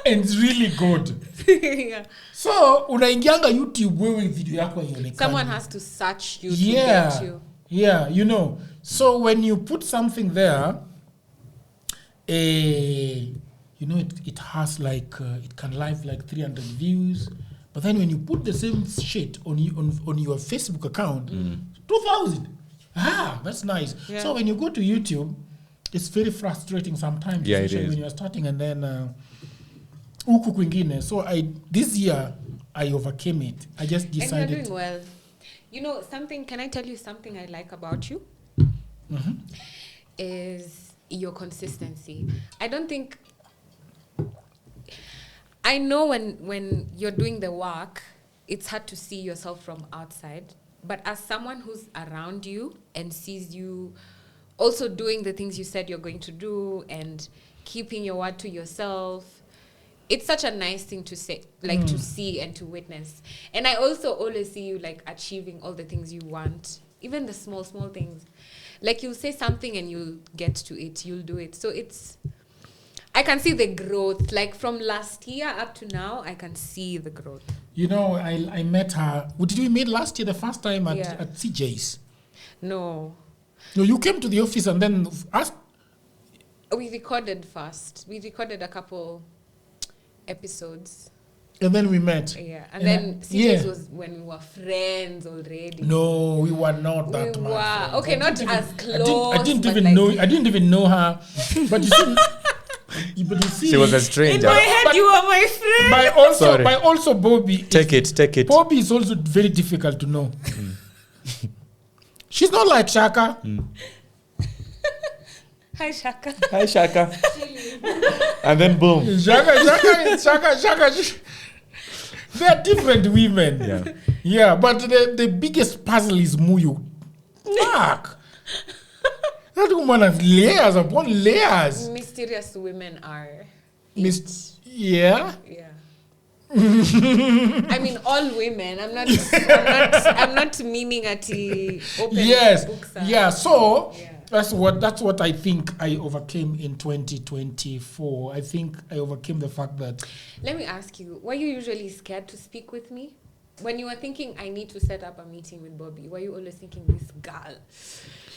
And it's really good. Yeah. So unaingianga YouTube wewe video yako ionekane. Someone has to search you to Yeah. get you. Yeah, you know. So when you put something there, you know, it has like, it can live like 300 views. But then when you put the same shit on your Facebook account, 2,000. That's nice. Yeah. So when you go to YouTube, it's very frustrating sometimes, Yeah, it especially is. when you're starting and then huku kwingine. So this year I overcame it. I just And you're decided. doing well. You know, can I tell you something I like about you? Is your consistency. I know when you're doing the work, it's hard to see yourself from outside. But as someone who's around you and sees you also doing the things you said you're going to do and keeping your word to yourself. It's such a nice thing to say, like to see and to witness. And I also always see you like achieving all the things you want, even the small things. Like you'll say something and you'll get to it, you'll do it. So I can see the growth. Like from last year up to now, I can see the growth. You know, I met her. Did we meet last year the first time at CJ's? No, you came to the office and then asked. We recorded first. We recorded a couple episodes. And then we met. Yeah. And then CJ's was when we were friends already. No, we were not that we much. Were. Okay, not as close. I didn't even know her. But you see, she was a stranger. In my head, you were my friend. By also Bobbie. Take it. Bobbie is also very difficult to know. She's not like Shaka. Hi, Shaka. And then boom. Shaka. They are different women. Yeah, but the biggest puzzle is Muyu. Fuck. That woman has layers upon layers. Mysterious women are. Yeah. I mean, all women. I'm not meaning at the open. Yes. Books Yeah. So that's what I think I overcame in 2024. I think I overcame the fact that. Let me ask you: were you usually scared to speak with me? When you were thinking, I need to set up a meeting with Bobbie, were you always thinking, this girl,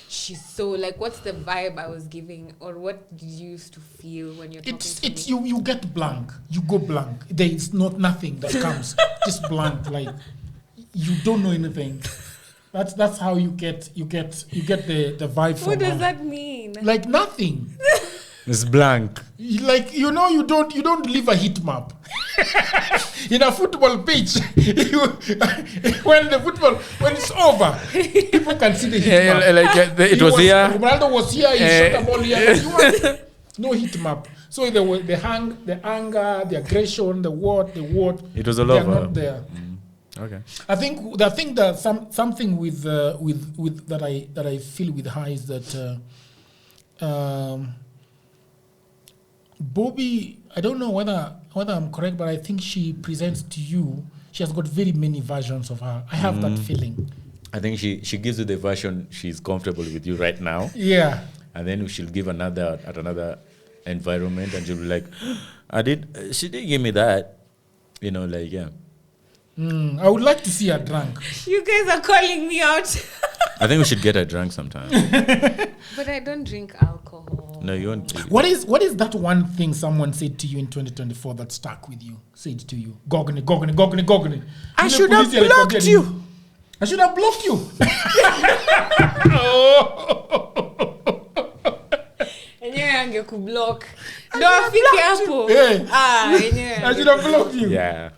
she's so, like, what's the vibe I was giving? Or what did you used to feel when you're talking to me? You get blank. You go blank. There is nothing that comes. Just blank. Like, you don't know anything. That's how you get the vibe from What does her. that mean? Like nothing. It's blank. Like, you don't leave a heat map. In a football pitch, when it's over, people can see the heat map. It was here. Ronaldo was here, he shot a ball here. No heat map. So the anger, the aggression, the what. It was all they over. are not there. Okay. I think that something with that I feel with her is that Bobbie, I don't know whether I'm correct, but I think she presents to you. She has got very many versions of her. I have that feeling. I think she gives you the version she's comfortable with you right now. Yeah. And then she'll give another at another environment, and she'll be like, she didn't give me that. You know, like, yeah. I would like to see her drunk. You guys are calling me out. I think we should get her drunk sometime. But I don't drink alcohol. No, you won't. What is that one thing someone said to you in 2024 that stuck with you? Said to you, Gogne. I should have blocked you. I should have blocked you. Enyewe angekublock. Ndio afike hapo. I should have blocked you. Yeah.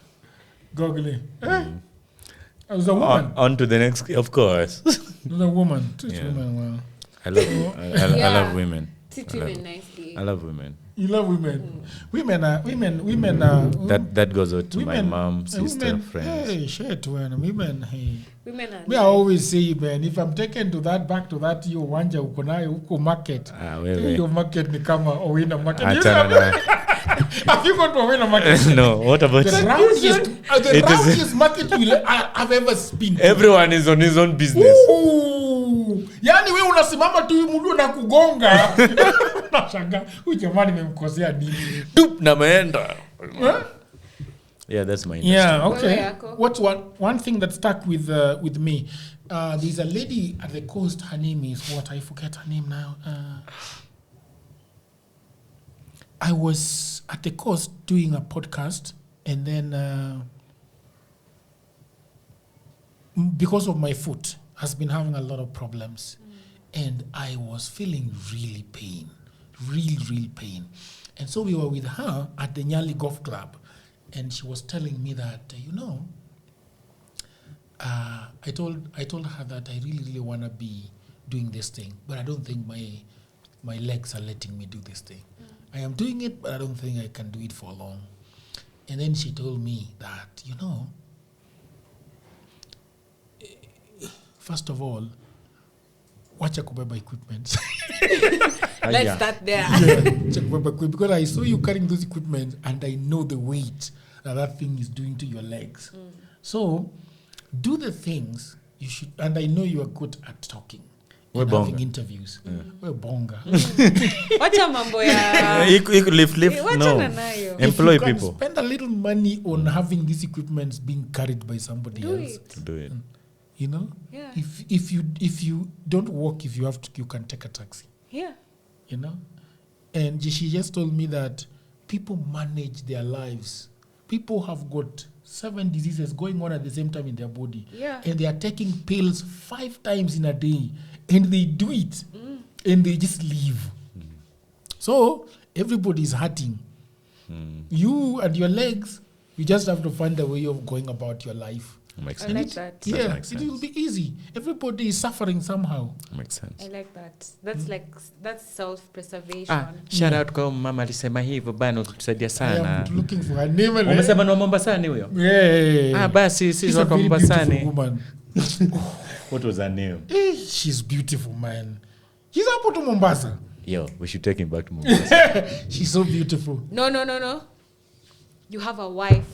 Gogne. I was a woman. On to the next, of course. I was a woman. Woman, well. I love women. Treat women nicely. I love women. You love women. Women are. That goes out to my mom, sister, friends. Hey, shit, women. Hey. Women are. Me, I always say, man, if I'm taken back to that, you wanja uko nayo uko market. Your market ni kama Owino market. Have you gone to Owino market? No. What about the rowdiest market I've ever been. Everyone is on his own business. Yani wewe unasimama tu mdu na kugonga. Unashanga huyu jamani nimemkosea nini? Tup na meenda. Yeah, that's my industry. Yeah, okay. What's one thing that stuck with me? There's a lady at the coast. Her name is what? I forget her name now. I was at the coast doing a podcast, and then because of my foot, has been having a lot of problems, and I was feeling real pain, and so we were with her at the Nyali Golf Club, and she was telling me that I told her that I really want to be doing this thing, but I don't think my legs are letting me do this thing. I am doing it, but I don't think I can do it for long. And then she told me that, first of all, wacha kubeba equipment. Let's start there. Check because I saw you carrying those equipment and I know the weight that thing is doing to your legs. So do the things you should, and I know you are good at talking. We're having interviews. We're bonga. Wacha mambo ya lift no. Employ people. people. Spend a little money on having these equipments being carried by somebody else. Do it. You know? Yeah. If you don't walk, if you have to, you can take a taxi. Yeah. You know? And she just told me that people manage their lives. People have got 7 diseases going on at the same time in their body. Yeah. And they are taking pills 5 times in a day. And they do it. And they just leave. So everybody's hurting. You and your legs, you just have to find a way of going about your life. Makes I sense. like that. Yeah, makes it sense. will be easy. Everybody is suffering somehow. Makes sense. I like that. That's self-preservation. Shout out kwa mama alisema hivyo bana utusaidia I sana. am looking for her name. Umesema ni wa Mombasani huyo? Yeah. Basi sisi She's a watu wa very Mombasani. beautiful woman. What was her name? She's beautiful, man. She's up to Mombasa. Yo, we should take him back to Mombasa. She's so beautiful. No. You have a wife.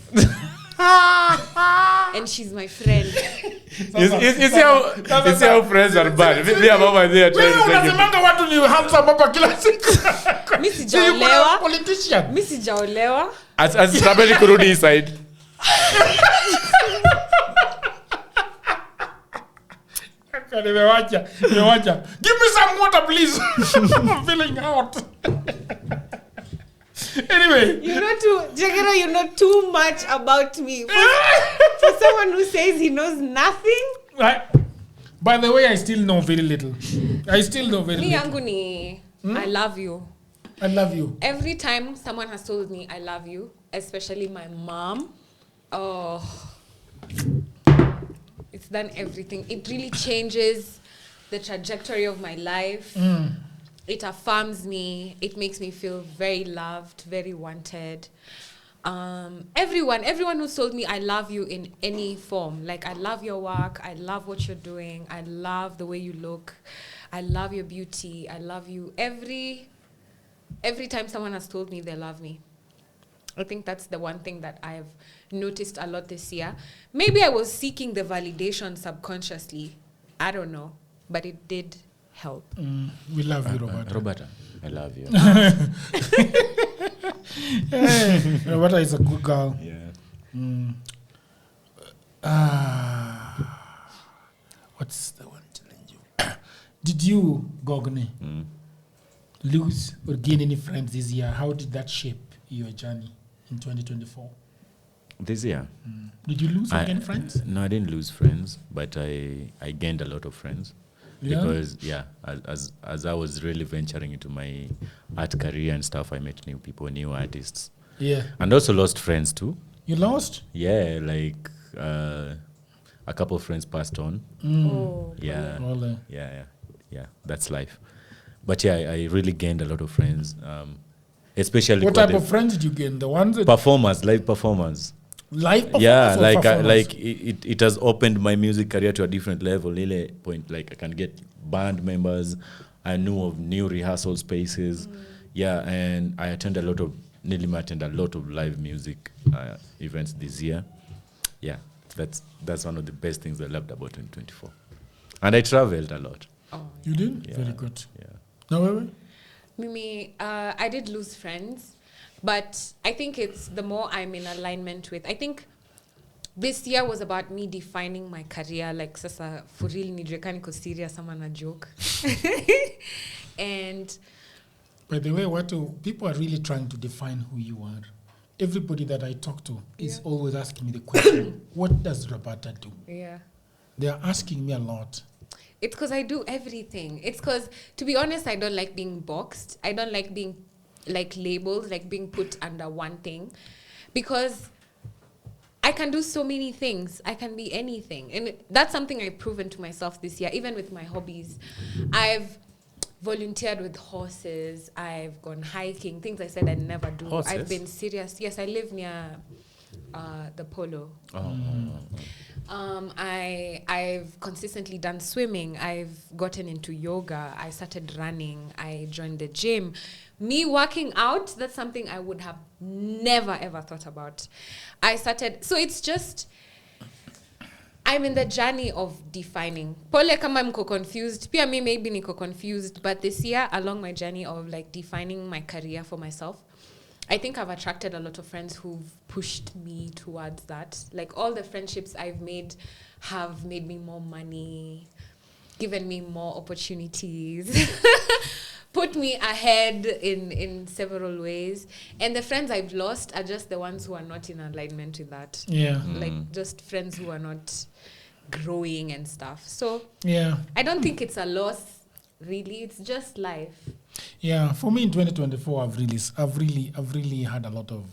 And she's my friend. You see how friends are bad. Me and mama there trying to take him. Unasemanga watu ni handsome hapa kila siku. Mimi So you sijaolewa. politician. Mimi sijaolewa. As somebody kurudi inside. Nimewacha. Give me some water, please. I'm feeling hot. Anyway. Jagero, you know too much about me. For someone who says he knows nothing. By the way, I still know very little. Me yangu ni, I love you. I love you. Every time someone has told me I love you, especially my mom, it's done everything. It really changes the trajectory of my life. It affirms me. It makes me feel very loved, very wanted. Everyone who's told me I love you in any form, like I love your work, I love what you're doing, I love the way you look, I love your beauty, I love you. Every time someone has told me they love me, I think that's the one thing that I've noticed a lot this year. Maybe I was seeking the validation subconsciously. I don't know. But it did help. We love you, Roberta. Roberta, I love you. Roberta is a good girl. Yeah. What's the one challenge you? Did you, Gogne, lose or gain any friends this year? How did that shape your journey in 2024? This year? Did you lose or gain friends? No, I didn't lose friends, but I gained a lot of friends. Yeah? Because, as I was really venturing into my art career and stuff, I met new people, new artists. Yeah. And also lost friends too. You lost? Yeah, like a couple of friends passed on. Oh. Yeah. Ole. Yeah, that's life. But yeah, I really gained a lot of friends. Especially what type of friends did you gain? The ones that live performers. Live performers? Yeah, Performers? like it has opened my music career to a different level. Lile point, like I can get band members. I knew of new rehearsal spaces. Yeah, and I attend a lot of live music events this year. Yeah, that's one of the best things I loved about 2024. And I traveled a lot. Oh. You did? Yeah. Very good. Yeah. Now, wait. Mimi, I did lose friends, but I think it's the more I'm in alignment with. I think this year was about me defining my career. Like, sasa for real, nijweka niko serious sama na joke. And by the way, people are really trying to define who you are. Everybody that I talk to is always asking me the question, what does Roberta do? yeah. They are asking me a lot. It's because I do everything. It's because, to be honest, I don't like being boxed. I don't like being, like, labeled, like being put under one thing. Because I can do so many things. I can be anything. And that's something I've proven to myself this year, even with my hobbies. I've volunteered with horses. I've gone hiking, things I said I'd never do. Horses? I've been serious. Yes, I live near the Polo. I've consistently done swimming. I've gotten into yoga. I started running. I joined the gym. Me working out, that's something I would have never ever thought about. So it's just, I'm in the journey of defining. Pole kama mko confused. Pia me maybe niko confused. But this year, along my journey of like defining my career for myself, I think I've attracted a lot of friends who've pushed me towards that. Like all the friendships I've made have made me more money, given me more opportunities, put me ahead in several ways. And the friends I've lost are just the ones who are not in alignment with that. Yeah. Like just friends who are not growing and stuff. So yeah, I don't think it's a loss, really. It's just life. Yeah, for me in 2024, I've really had a lot of,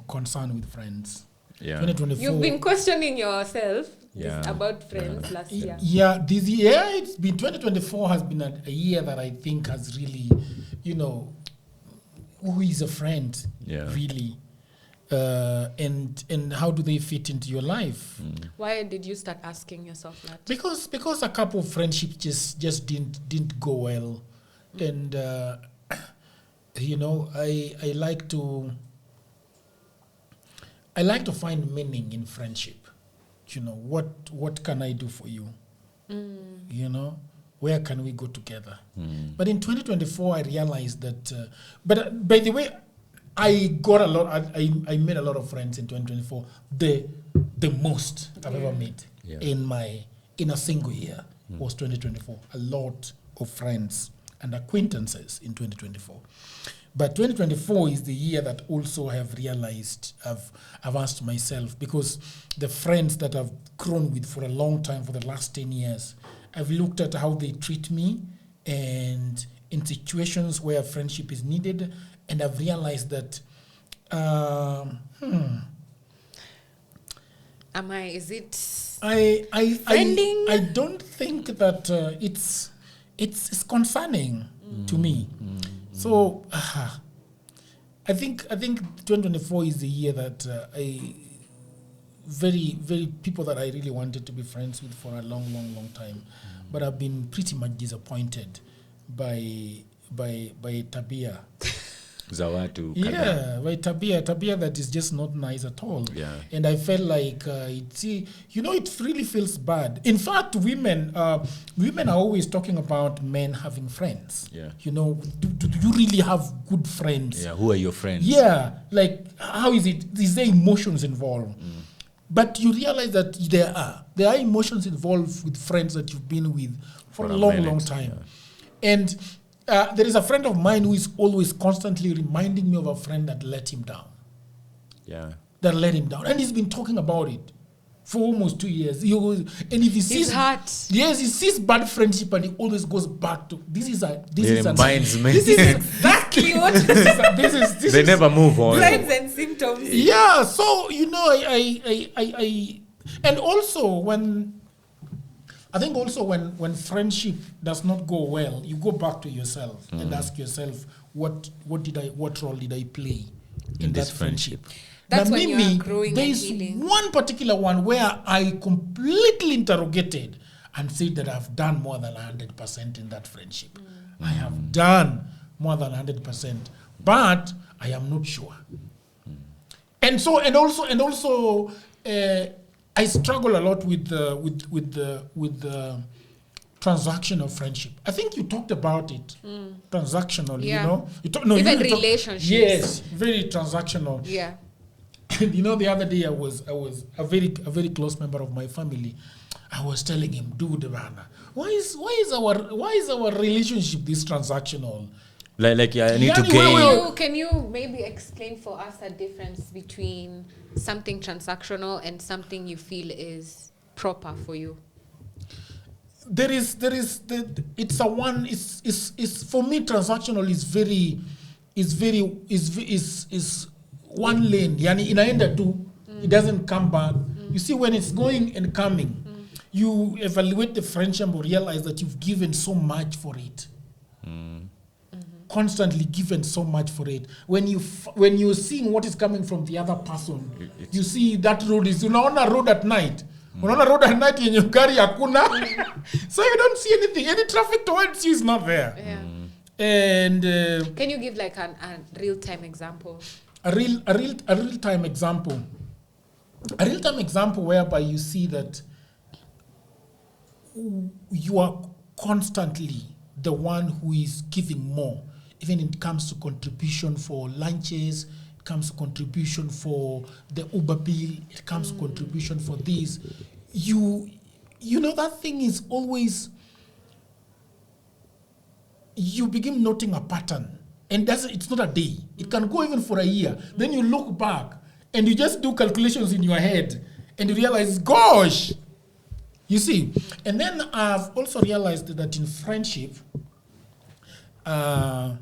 concern with friends. Yeah. 2024. You've been questioning yourself Yeah. about friends last year. Yeah, this year, 2024 has been a year that I think has really, who is a friend, really? And how do they fit into your life? Why did you start asking yourself that? Because a couple of friendships just didn't go well, and I like to find meaning in friendship. What can I do for you? Where can we go together? But in 2024, I realized that. But by the way, I got a lot. I made a lot of friends in 2024. The most I've ever made in a single year was 2024. A lot of friends and acquaintances in 2024. But 2024 is the year that also I have realized I've asked myself, because the friends that I've grown with for a long time, for the last 10 years, I've looked at how they treat me, and in situations where friendship is needed. And I've realized that, Is it friending? I don't think that it's concerning to me. So I think 2024 is the year that very people that I really wanted to be friends with for a long time, but I've been pretty much disappointed by tabia. Zawatu. Yeah, by tabia that is just not nice at all. Yeah. And I felt like it really feels bad. In fact, women are always talking about men having friends. Yeah. Do you really have good friends? Yeah. Who are your friends? Yeah. Like, how is it? Is there emotions involved? But you realize that there are emotions involved with friends that you've been with for a long time. Yeah. And there is a friend of mine who is always constantly reminding me of a friend that let him down. Yeah. That let him down. And he's been talking about it for almost 2 years. And if he sees he sees bad friendship, and he always goes back to this is exactly what this they never move on. Signs and symptoms. Yeah, so I and also when friendship does not go well, you go back to yourself and ask yourself, what role did I play in that friendship? That's now, when you are growing and healing. There's one particular one where I completely interrogated and said that I've done more than 100% in that friendship. I have done more than 100%, but I am not sure. And also, I struggle a lot with the transactional friendship. I think you talked about it. Transactional, Even relationships. Yes, very transactional. Yeah. And the other day I was a very close member of my family. I was telling him, dude, why is our relationship this transactional? I need to gain. Can you maybe explain for us a difference between something transactional and something you feel is proper for you? It's for me, transactional is one lane. Yani inaenda tu, it doesn't come back. You see, when it's going and coming, you evaluate the friendship or realize that you've given so much for it. constantly given so much for it. When you're seeing what is coming from the other person, you see that road is unaona road at night. Unaona road at night yenye gari hakuna. So you don't see anything. Any traffic towards you is not there. Yeah. And can you give like a real-time example? A real-time example. A real-time example whereby you see that you are constantly the one who is giving more. Even it comes to contribution for lunches, it comes to contribution for the Uber bill, it comes to contribution for this. You know, that thing is always, you begin noting a pattern. And it's not a day. It can go even for a year. Then you look back and you just do calculations in your head and you realize, gosh, you see. And then I've also realized that in friendship, my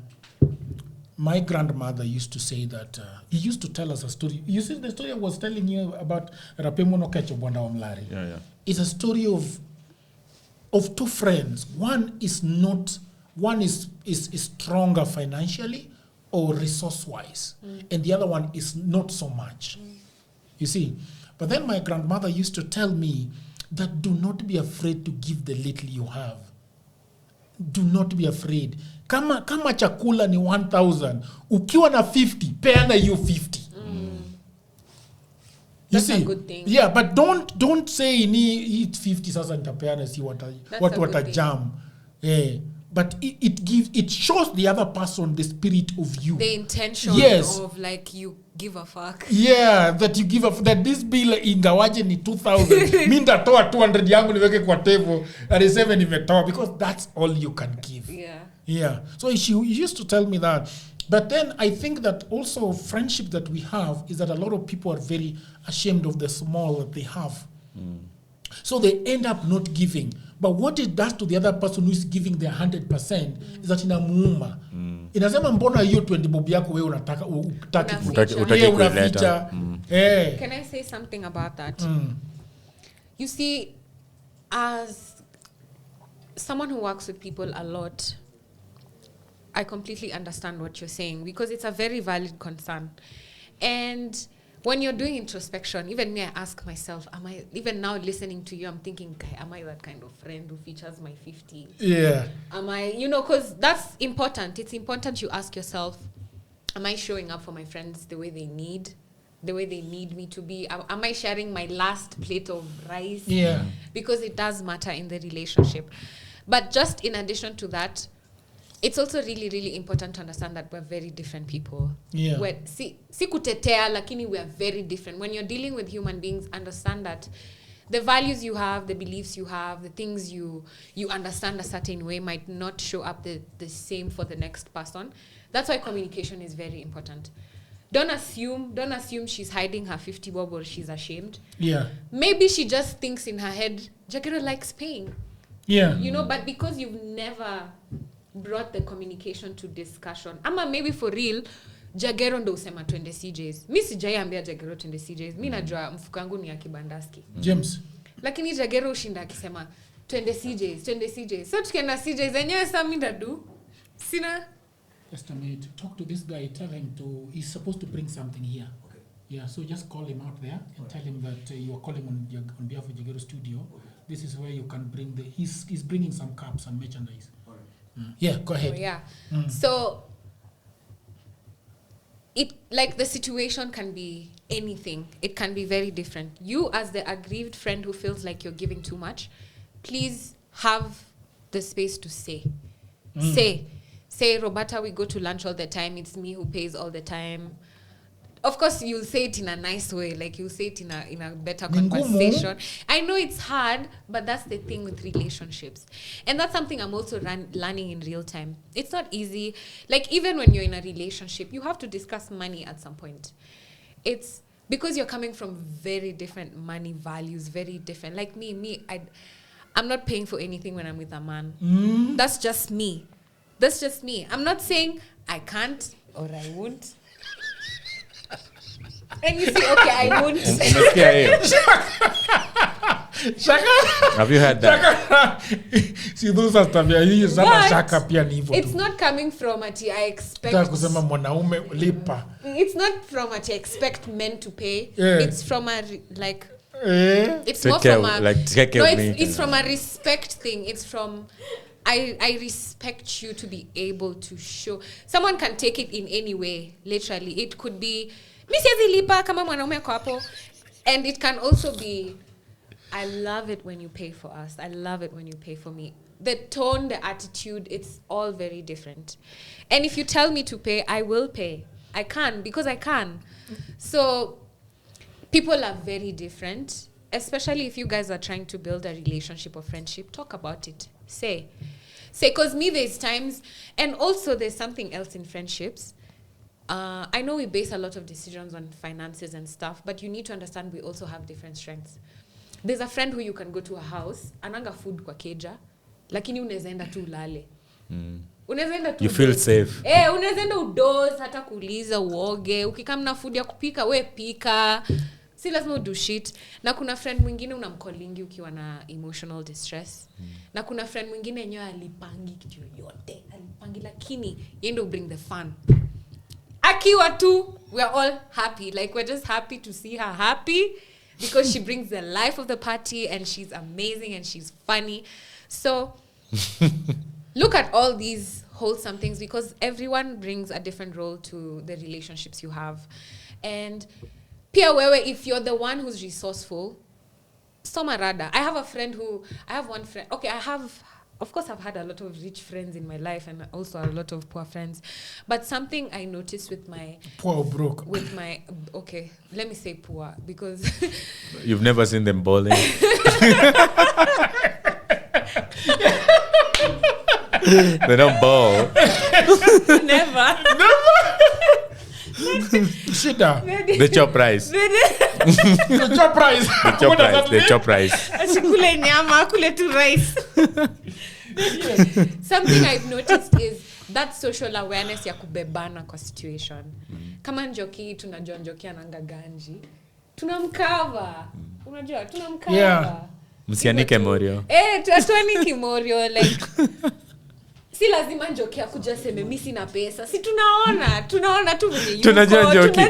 grandmother used to say that, he used to tell us a story. You see the story I was telling you about Rapemono Kecho Bwanda Omlari? Yeah. It's a story of two friends. One is stronger financially or resource-wise, and the other one is not so much. You see? But then my grandmother used to tell me that do not be afraid to give the little you have. Do not be afraid. Kama chakula ni 1,000, ukiwa na 50, peana you 50. You That's see? a good thing. Yeah, but don't say ni eat 50 sasa nitapeana see what a jam. Yeah. But it shows the other person the spirit of you. The intention of like you give a fuck. Yeah, that you give that this bill ingawaje ni 2,000. Mimi ndatoa 200 yangu niweke kwa table. 37 nimetoa because that's all you can give. Yeah. So she used to tell me that. But then I think that also friendship that we have is that a lot of people are very ashamed of the small that they have. So they end up not giving. But what it does to the other person who is giving their 100% is that inamuuma. Inasema mbona hiyo 20 bob yako wewe unataka utaki kuileta. Can I say something about that? You see, as someone who works with people a lot, I completely understand what you're saying because it's a very valid concern. And when you're doing introspection, even me, I ask myself, even now listening to you, I'm thinking, am I that kind of friend who features my 50? Yeah. Am I, because that's important. It's important you ask yourself, am I showing up for my friends the way they need me to be? Am I sharing my last plate of rice? Yeah. Because it does matter in the relationship. But just in addition to that, it's also really, really important to understand that we're very different people. Yeah. Si kutetea, lakini we are very different. When you're dealing with human beings, understand that the values you have, the beliefs you have, the things you understand a certain way might not show up the same for the next person. That's why communication is very important. Don't assume she's hiding her 50 bob or she's ashamed. Yeah. Maybe she just thinks in her head, Jagero likes paying. Yeah. But because you've never brought the communication to discussion. Ama maybe for real, Jagero ndo usema twende CJs. Mi sijaiambia Jagero twende CJs. Mi najua mfuko wangu ni ya kibandaski. James. Lakini Jagero ushinda akisema twende CJs. So tukienda CJs enyewe saa mi ndadu. Sina. Just a minute. Talk to this guy. Tell him he's supposed to bring something here. Okay. Yeah, so just call him out there and tell him that you are calling on behalf of Jagero Studio. Okay. This is where you can bring he's bringing some cups and merchandise. Yeah, go ahead. Oh, yeah. So it like the situation can be anything. It can be very different. You as the aggrieved friend who feels like you're giving too much, please have the space to say. Say, Roberta, we go to lunch all the time. It's me who pays all the time. Of course, you'll say it in a nice way. Like, you'll say it in a better conversation. I know it's hard, but that's the thing with relationships. And that's something I'm also learning in real time. It's not easy. Like, even when you're in a relationship, you have to discuss money at some point. It's because you're coming from very different money values, very different. Like I'm not paying for anything when I'm with a man. That's just me. I'm not saying I can't or I won't. And you say, okay, I won't. Have you heard that? See, those are stuff you sana shaka pia ni hivyo. It's not coming from ati I expect. Kusema mwanaume lipa. It's not from ati I expect men to pay. Yeah. It's from a like it's take more care, from a like take care no, of me. it's from a respect thing. It's from I respect you to be able to show. Someone can take it in any way, literally. It could be mi siwezi lipa kama mwanaume kwa hapo, and it can also be I love it when you pay for us. I love it when you pay for me. The tone, the attitude, it's all very different. And if you tell me to pay, I will pay. I can because I can. So people are very different, especially if you guys are trying to build a relationship or friendship. Talk about it. Say, because me, there's times, and also there's something else in friendships. I know we base a lot of decisions on finances and stuff, but you need to understand we also have different strengths. There's a friend who you can go to a house, ananga food kwa keja, lakini unaweza enda tu ulale. Unaweza enda tu. You feel safe. Unaweza enda udoze, hata kuuliza uoge, ukikam na food ya kupika, we pika. Si lazima do shit. Na kuna friend mwingine unamcallingi ukiwa na emotional distress. Na kuna friend mwingine yenyewe alipangi kitu yote. Alipangi lakini yeye ndo bring the fun. Akiwa tu, we are all happy. Like we're just happy to see her happy because she brings the life of the party and she's amazing and she's funny. So look at all these wholesome things because everyone brings a different role to the relationships you have. And pia wewe, if you're the one who's resourceful, soma rada. I have one friend. Okay, of course I've had a lot of rich friends in my life and also a lot of poor friends. But something I noticed with my... Poor or broke? With my... Okay, let me say poor because... You've never seen them balling? They don't ball. Never. Shida. The chop rice. The chop rice. The chop rice. Asikule nyama, akule tu rice. Something I've noticed is that social awareness ya kubebana kwa situation. Kama Njoki, tunajua Njoki ananga ganji. Tunamkava. Unajua, tunamkava. Yeah. Msianike morio. Tuaniki morio, like... Si lazima Njoki akuja seme mimi sina pesa. Si tunaona tu venye yuko. Tunajua Njoki.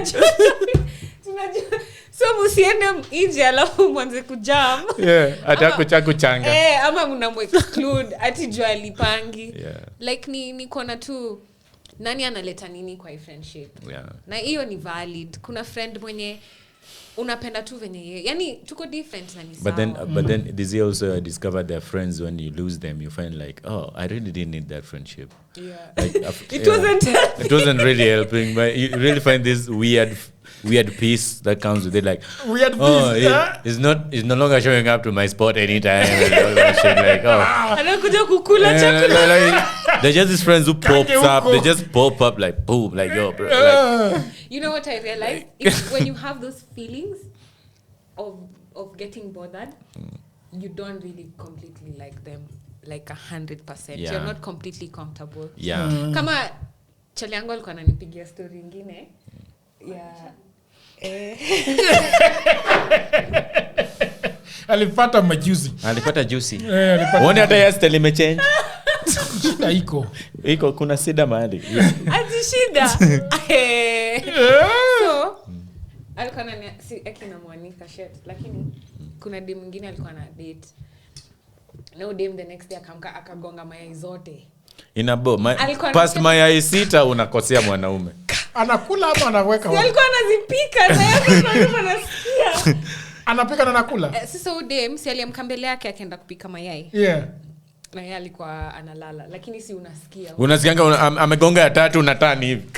Tunajua. So musiende nje alafu mwanze kujam. Yeah, atakucha kuchanga. Ama mnamexclude ati jua alipangi. Yeah. Like ni kona tu nani analeta nini kwa friendship. Yeah. Na hiyo ni valid. Kuna friend mwenye unapenda tu venye yeye. Yani tuko different na ni sawa. But then this year also I discovered that friends, when you lose them you find like, oh, I really didn't need that friendship. Yeah. Like It wasn't really helping, but you really find this weird peace that comes with it, like weird peace. It's no longer showing up to my spot anytime and all that shit, like anakuja kukula chakula. Like, they're just these friends who they just pop up like boom, like yo bro, like, you know what I realized? It's when you have those feelings of getting bothered, you don't really completely like them like 100%. Yeah. You're not completely comfortable. Yeah. Kama chali yangu alikuwa ananipigia story nyingine ya Alipata majuzi. Alipata juicy. Uone hata yes limechange. Shida iko kuna shida mahali. Ati shida. So alikuwa akina mwanika shit, lakini kuna dem mwingine alikuwa na date. No dem the next day akamka akagonga mayai zote. Inabo past mayai 6 unakosea mwanaume. Anakula ama anaweka wapi? Alikuwa anazipika na yeye anasikia. Anapika na anakula. Sasa udem si aliyemkambele yake akaenda kupika mayai. Yeah. Na yeye alikuwa analala, lakini si unasikia. Unasikianga amegonga ya 3 na tani hivi.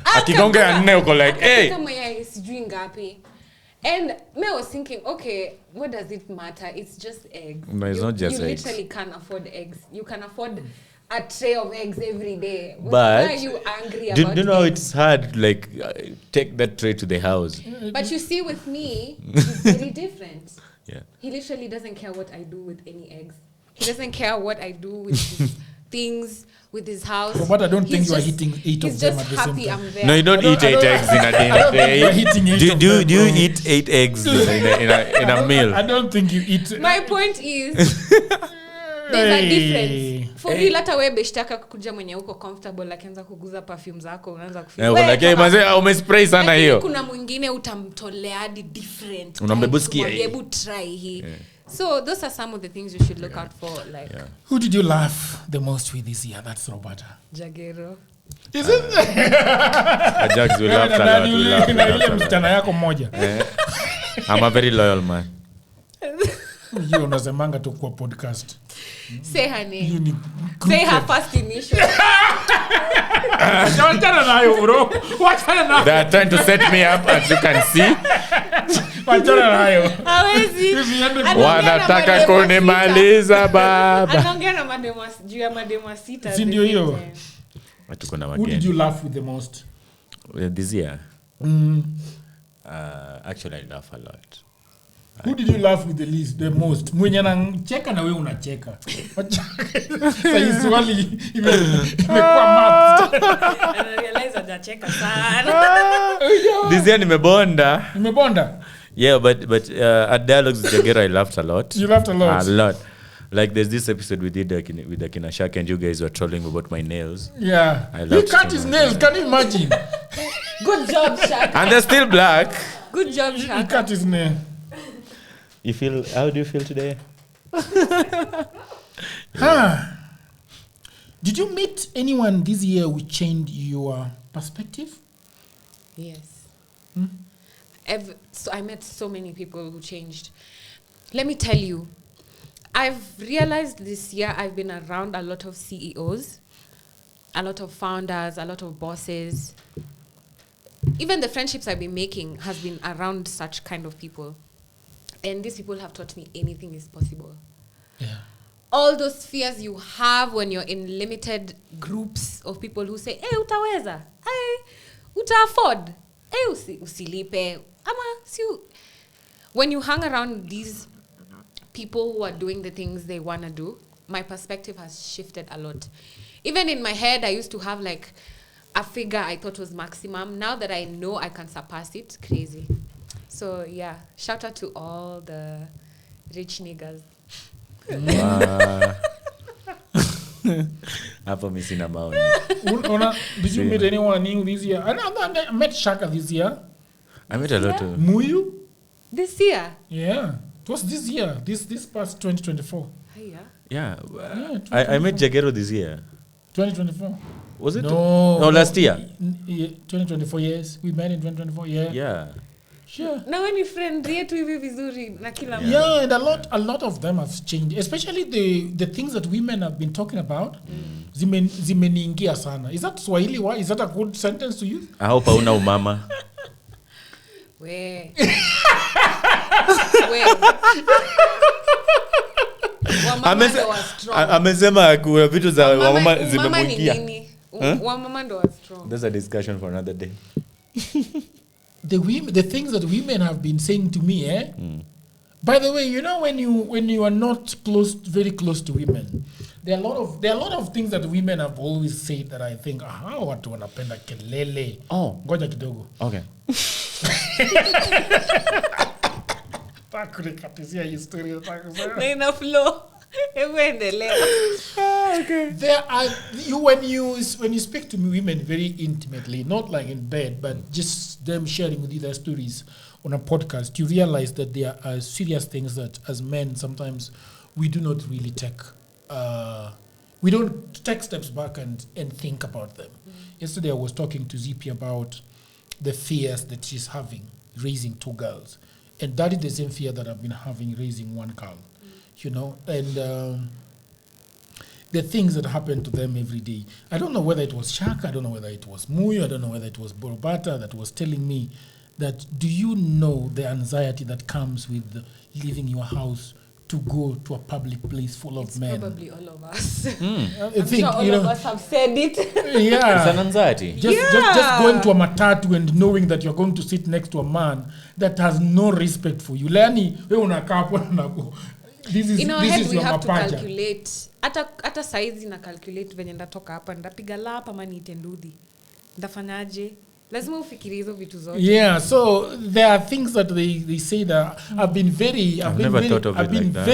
Akigonga ya 4 uko like, hey. Kama mayai sijui ngapi. And me was thinking, okay, what does it matter? It's just eggs. No, it's not just eggs. You literally can't afford eggs. You can afford a tray of eggs every day. Why are you angry about it? Do you know it's hard, like, take that tray to the house. But you see, with me, it's very different. Yeah. He literally doesn't care what I do with any eggs. He doesn't care what I do with things with his house. But I don't think you are hitting 8 of them at the same time. He's just happy I'm there. No, you don't eat 8 eggs in a day. You're hitting 8 of them, Do you eat 8 eggs in a meal? I don't think you eat. My point is there's a difference. For real, hata wewe beshtaka kukuja mwenye uko comfortable akianza kuguza perfume zako unaanza kufeel. Like mazee umespray sana hiyo. Kuna mwingine utamtolea hadi different. Unambebusikia. Hebu try hii. So those are some of the things you should look out for. Like, who did you laugh the most with this year? That's Roberta. Jagero. Is it? Jags will laugh a lot. Ile msichana yako mmoja. I'm a very loyal man. You unasemanga tu kwa podcast. Say her name. Say her first initial. Wachana nayo bro. Wachana nayo. They are trying to set me up, as you can see. Wachana nayo. Hawezi. Wanataka kunimaliza baba. Anaongea na mademo juu ya mademo 6. Si ndio hiyo? Watuko na Who did you laugh with the most? This year? Actually, I laugh a lot. Who did you laugh with the most? Mwenye anacheka na wewe unacheka. Sasa swali imekuwa mat. I realize hajacheka sana. This year nimebonda. Nimebonda? Yeah, but at Dialogues with Jagera I laughed a lot. You laughed a lot? A lot. Like there's this episode we did with Akina Shaka and you guys were trolling about my nails. Yeah. He cut his nails. Can you imagine? Good job, Shaka. And they're still black. Good job, Shaka. He cut his nail. How do you feel today? Did you meet anyone this year who changed your perspective? Yes. So I met so many people who changed. Let me tell you, I've realized this year I've been around a lot of CEOs, a lot of founders, a lot of bosses. Even the friendships I've been making has been around such kind of people. And these people have taught me anything is possible. Yeah. All those fears you have when you're in limited groups of people who say, hey, utaweza, hey, uta-afford, hey, usilipe, ama, when you hang around these people who are doing the things they want to do, my perspective has shifted a lot. Even in my head, I used to have like a figure I thought was maximum. Now that I know I can surpass it, crazy. So yeah, shout out to all the rich niggas. Hapo mimi sina maoni. Did you meet anyone new this year? I met Shaka this year. I met a lot of Muyu? This year? Yeah. It was this year. This past 2024. Yeah. I met Jagero this year. 2024. Was it? No, last year. 2024, yes. We met in 2024, yeah. Yeah. Sure. Na when friend yetu hivi vizuri na kila mtu. Yeah, and a lot of them have changed, especially the things that women have been talking about. Zimeniingia sana. Is that Swahili? Why is that a good sentence to use? I hope hauna umama. We. Amesema kuna vitu za wamama zimemwingia. Wamama ndo wa strong. That's a discussion for another day. The things that women have been saying to me, By the way, you know when you are not very close to women, there are a lot of things that women have always said that I think, watu wanapenda kelele. Oh, ngoja kidogo. Okay. Takurekatizia historia takusema. Nina flow. Okay. There are when you speak to women very intimately, not like in bed, but just them sharing with you their stories on a podcast, you realize that there are serious things that as men sometimes we do not really take. We don't take steps back and think about them. Yesterday I was talking to Zippy about the fears that she's having raising 2 girls, and that is the same fear that I've been having raising 1 girl. You know, and the things that happen to them every day. I don't know whether it was Shaka, I don't know whether it was Muyo, I don't know whether it was Robertta that was telling me that, do you know the anxiety that comes with leaving your house to go to a public place full of men? Probably all of us. I'm sure all of us have said it. Yeah. It's an anxiety. Just going to a matatu and knowing that you're going to sit next to a man that has no respect for you. Lani, we unakaa hapo na in our head we have to calculate. Hata saizi na calculate venye ndatoka hapa ndapiga lap ama niite ndudhi. Ndafanyaje? Lazima ufikiri hizo vitu zote. Yeah, so there are things that they say that I've been very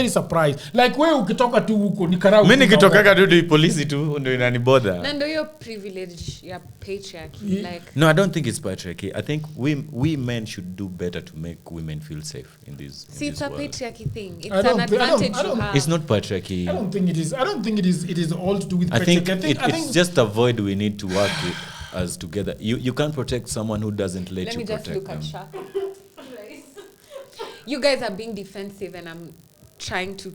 surprised. Like wewe ukitoka tu huko ni karau. Mimi nikitoka tu di polisi tu ndio inanibother. Na ndio hiyo privilege ya patriarchy. Like no, I don't think it's patriarchy. I think we men should do better to make women feel safe in this. See, it's a patriarchy thing. It's an advantage you have. It's not patriarchy. I don't think it is. I don't think it is all to do with patriarchy. I think it's just a void we need to work with. As together, you can't protect someone who doesn't let you protect them. Let me just look at Shaka. You guys are being defensive, and I'm trying to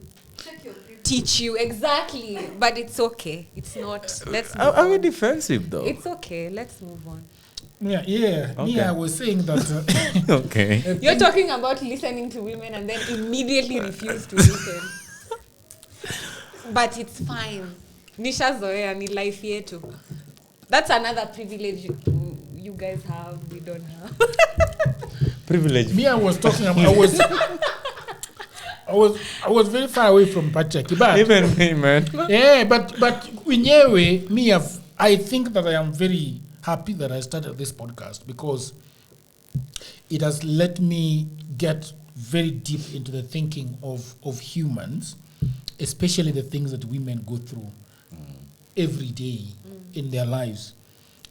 teach you exactly, but it's okay. It's not. Let's. Are we defensive though? It's okay. Let's move on. Yeah. Okay. Yeah, I was saying that. Okay. You're talking about listening to women and then immediately refuse to listen. But it's fine. Nisha Zoea ni life yetu. That's another privilege you guys have, we don't have. Privilege. Me, I was talking about, I was very far away from patriarchy, but even me, man. Yeah, but in a way, I think that I am very happy that I started this podcast because it has let me get very deep into the thinking of humans, especially the things that women go through every day in their lives.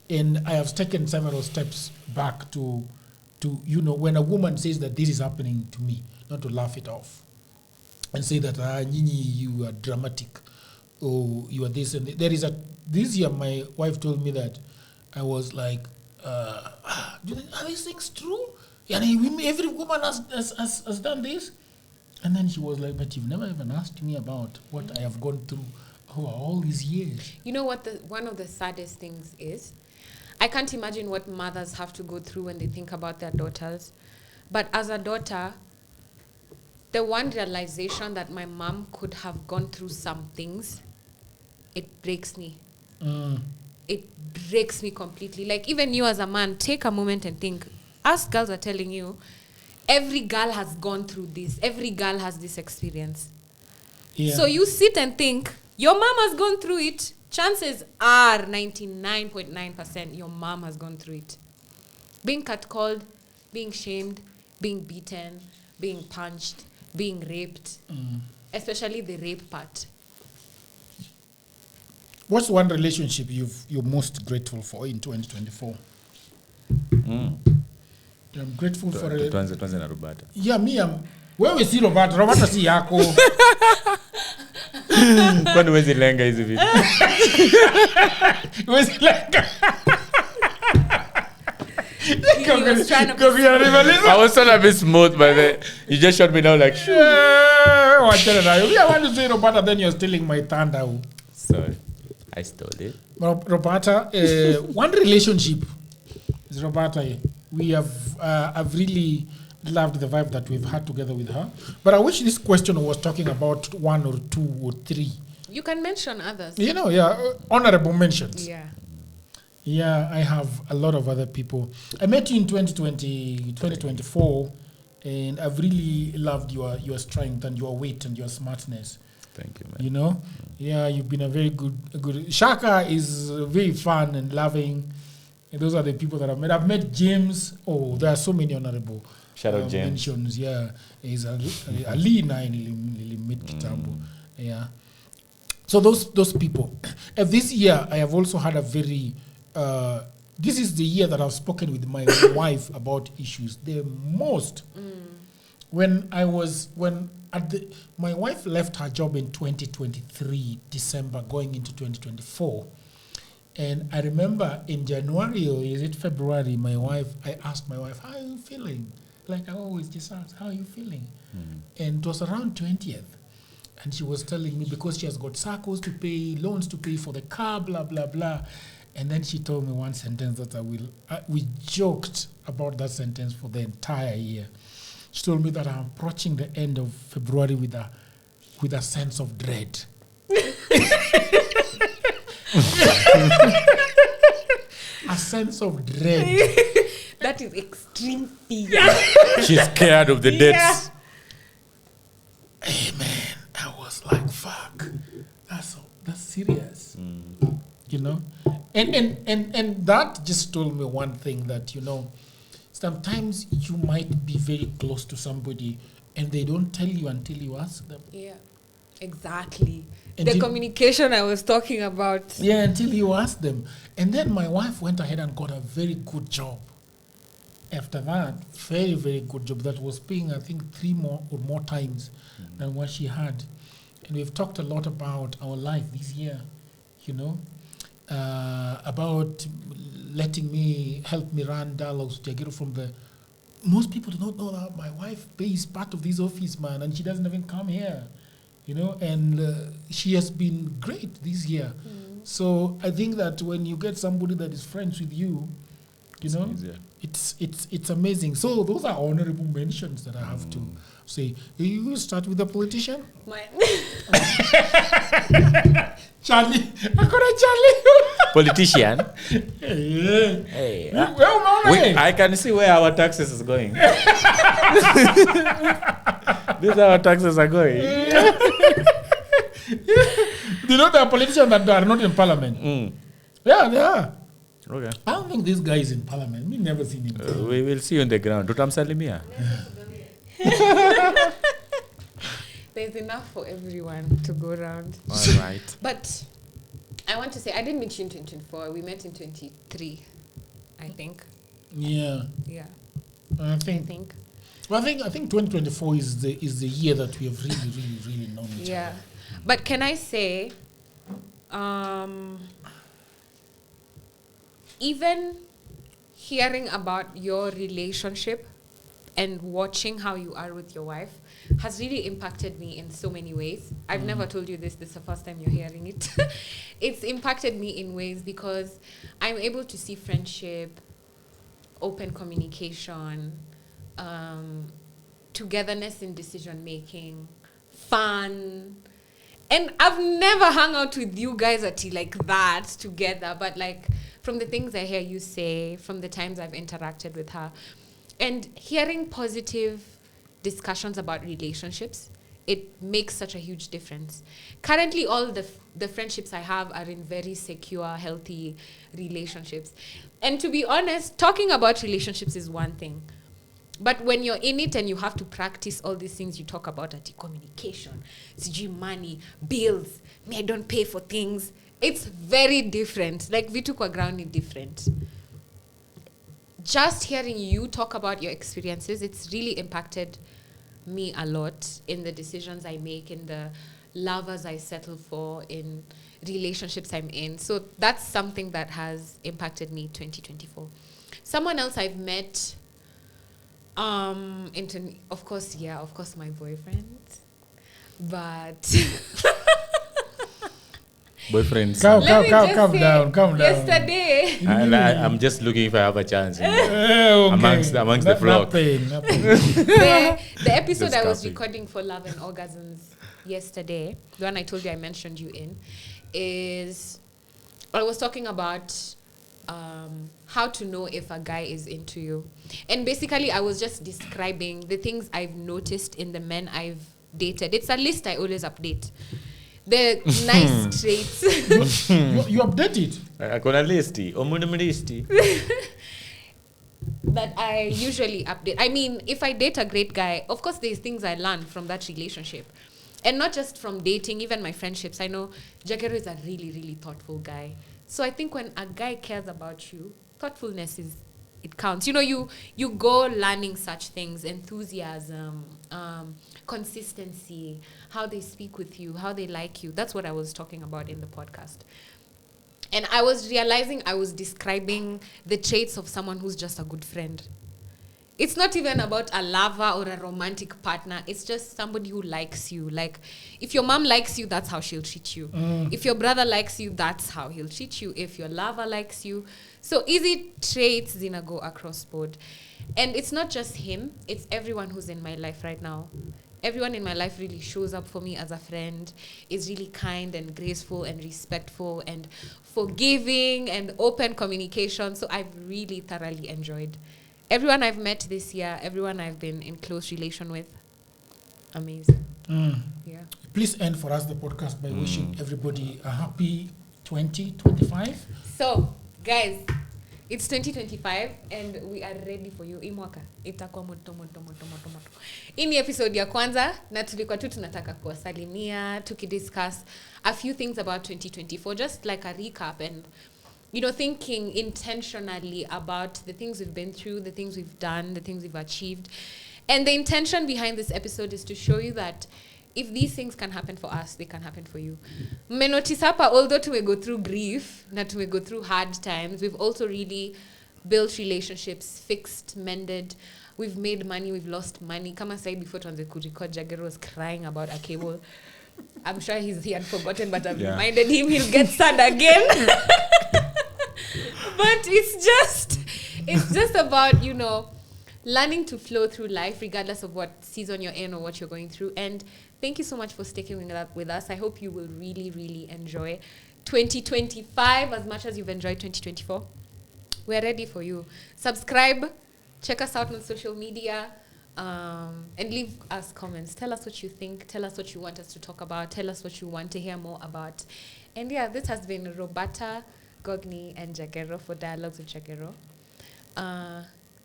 And I have taken several steps back to when a woman says that this is happening to me, not to laugh it off and say that Nini, you are dramatic or you are this. And this year my wife told me that I was like, are these things true? Every woman has done this. And then she was like, but you've never even asked me about what I have gone through all these years. You know what one of the saddest things is? I can't imagine what mothers have to go through when they think about their daughters. But as a daughter, the one realization that my mom could have gone through some things, it breaks me. It breaks me completely. Like even you as a man, take a moment and think. Us girls are telling you, every girl has gone through this. Every girl has this experience. Yeah. So you sit and think, your mom has gone through it. Chances are 99.9% your mom has gone through it. Being catcalled, being shamed, being beaten, being punched, being raped. Especially the rape part. What's one relationship you're most grateful for in 2024? I'm grateful for it. Tuanze na Roberta. Yeah, wewe si Roberta. Roberta si yako. Kwani wezi lenga hizi vitu? Wezi lenga. I was trying to be smooth, but you just shot me down like, shoo. I want to say Roberta, then you're stealing my thunder. Sorry, I stole it. Roberta, one relationship is Roberta. We have, I've really loved the vibe that we've had together with her. But I wish this question was talking about one or two or three. You can mention others. Honorable mentions. Yeah. Yeah, I have a lot of other people. I met you in 2024, and I've really loved your strength and your weight and your smartness. Thank you, man. You know? Yeah, you've been a very good... Shaka is very fun and loving. And those are the people that I've met. I've met James. Oh, there are so many honorable James. mentions. Yeah, he's Ali met Kitambo. Yeah. So those people. This year, I have also had a very. This is the year that I've spoken with my wife about issues. The most. My wife left her job in 2023 December, going into 2024. And I remember in January, or is it February, I asked my wife, how are you feeling? Like I always just ask, how are you feeling? And it was around 20th. And she was telling me, because she has got SACCOs to pay, loans to pay for the car, blah, blah, blah. And then she told me one sentence that we joked about that sentence for the entire year. She told me that I'm approaching the end of February with a sense of dread. A sense of dread. That is extreme fear. She's scared of the deaths. Amen. serious. You know, and that just told me one thing, that sometimes you might be very close to somebody and they don't tell you until you ask them. Yeah, exactly. The communication I was talking about. Yeah, until you ask them. And then my wife went ahead and got a very good job. After that, very, very good job that was paying, I think, 3 more times than what she had. And we've talked a lot about our life this year, about letting me help me run dialogues with Jagiro from the... Most people do not know that my wife pays part of this office, man, and she doesn't even come here, and she has been great this year. So I think that when you get somebody that is friends with you, it's amazing. So those are honorable mentions that I have to say. You start with the politician? Charlie. I got a Charlie. Politician? Hey. I can see where our taxes is going. These are our taxes are going. You know there are politicians that are not in parliament? Yeah, they are. Okay. I don't think this guy is in parliament. We've never seen him. We will see you on the ground. Tutam Salimia. There's enough for everyone to go around. All right. But I want to say, I didn't meet you in 2024. We met in 2023, I think. Yeah. Yeah. I think. Well, I think 2024 is the year that we have really known each other. Yeah. But can I say, even hearing about your relationship and watching how you are with your wife has really impacted me in so many ways. I've never told you this is the first time you're hearing it. It's impacted me in ways because I'm able to see friendship, open communication, togetherness in decision making, fun. And I've never hung out with you guys like that together, but like from the things I hear you say, from the times I've interacted with her, and hearing positive discussions about relationships, it makes such a huge difference. Currently, all the friendships I have are in very secure, healthy relationships. And to be honest, talking about relationships is one thing. But when you're in it and you have to practice all these things you talk about, communication, money, bills, I don't pay for things, it's very different. Like, vitu kwa ground is different. Just hearing you talk about your experiences, it's really impacted me a lot in the decisions I make, in the lovers I settle for, in relationships I'm in. So that's something that has impacted me 2024. Someone else I've met, of course, my boyfriend. But boyfriends. Calm down. Yesterday, I'm just looking if I have a chance amongst the flock. The episode I was recording for Love and Orgasms yesterday, the one I told you I mentioned you in, is I was talking about how to know if a guy is into you. And basically, I was just describing the things I've noticed in the men I've dated. It's a list I always update. The nice traits. You update it? That I usually update. I mean, if I date a great guy, of course there's things I learn from that relationship. And not just from dating, even my friendships. I know Jagero is a really, really thoughtful guy. So I think when a guy cares about you, thoughtfulness it counts. You go learning such things, enthusiasm, consistency, how they speak with you, how they like you. That's what I was talking about in the podcast. And I was realizing I was describing the traits of someone who's just a good friend. It's not even about a lover or a romantic partner. It's just somebody who likes you. Like, if your mom likes you, that's how she'll treat you. If your brother likes you, that's how he'll treat you. If your lover likes you. So easy traits, go across board. And it's not just him. It's everyone who's in my life right now. Everyone in my life really shows up for me as a friend, is really kind and graceful and respectful and forgiving and open communication. So I've really thoroughly enjoyed everyone I've met this year, everyone I've been in close relation with. Amazing. Yeah. Please end for us the podcast by wishing everybody a happy 2025. So, guys, it's 2025 and we are ready for you. Imwaka itakuwa moto. Hii ni episode ya kwanza na tulikuwa tu tunataka kuwasalimia, tukidiscuss a few things about 2024, just like a recap and thinking intentionally about the things we've been through, the things we've done, the things we've achieved. And the intention behind this episode is to show you that if these things can happen for us, they can happen for you. Notice hapa, although we go through grief, we go through hard times, we've also really built relationships, fixed, mended. We've made money, we've lost money. Kama said before tuanze kurecord, Jagger was crying about a cable. I'm sure he had forgotten, but I've reminded him he'll get sad again. But it's just about, learning to flow through life regardless of what season you're in or what you're going through. And thank you so much for sticking with us. I hope you will really, really enjoy 2025 as much as you've enjoyed 2024. We're ready for you. Subscribe, check us out on social media, and leave us comments. Tell us what you think. Tell us what you want us to talk about. Tell us what you want to hear more about. And this has been Robertta, Gogni, and Jagero for Dialogues with Jagero.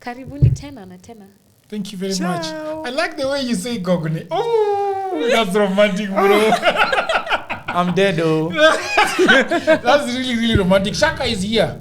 Karibuni tena na tena. Thank you very much. I like the way you say Gogni. Oh, that's romantic, bro. I'm dead, oh. That's really, really romantic. Shaka is here.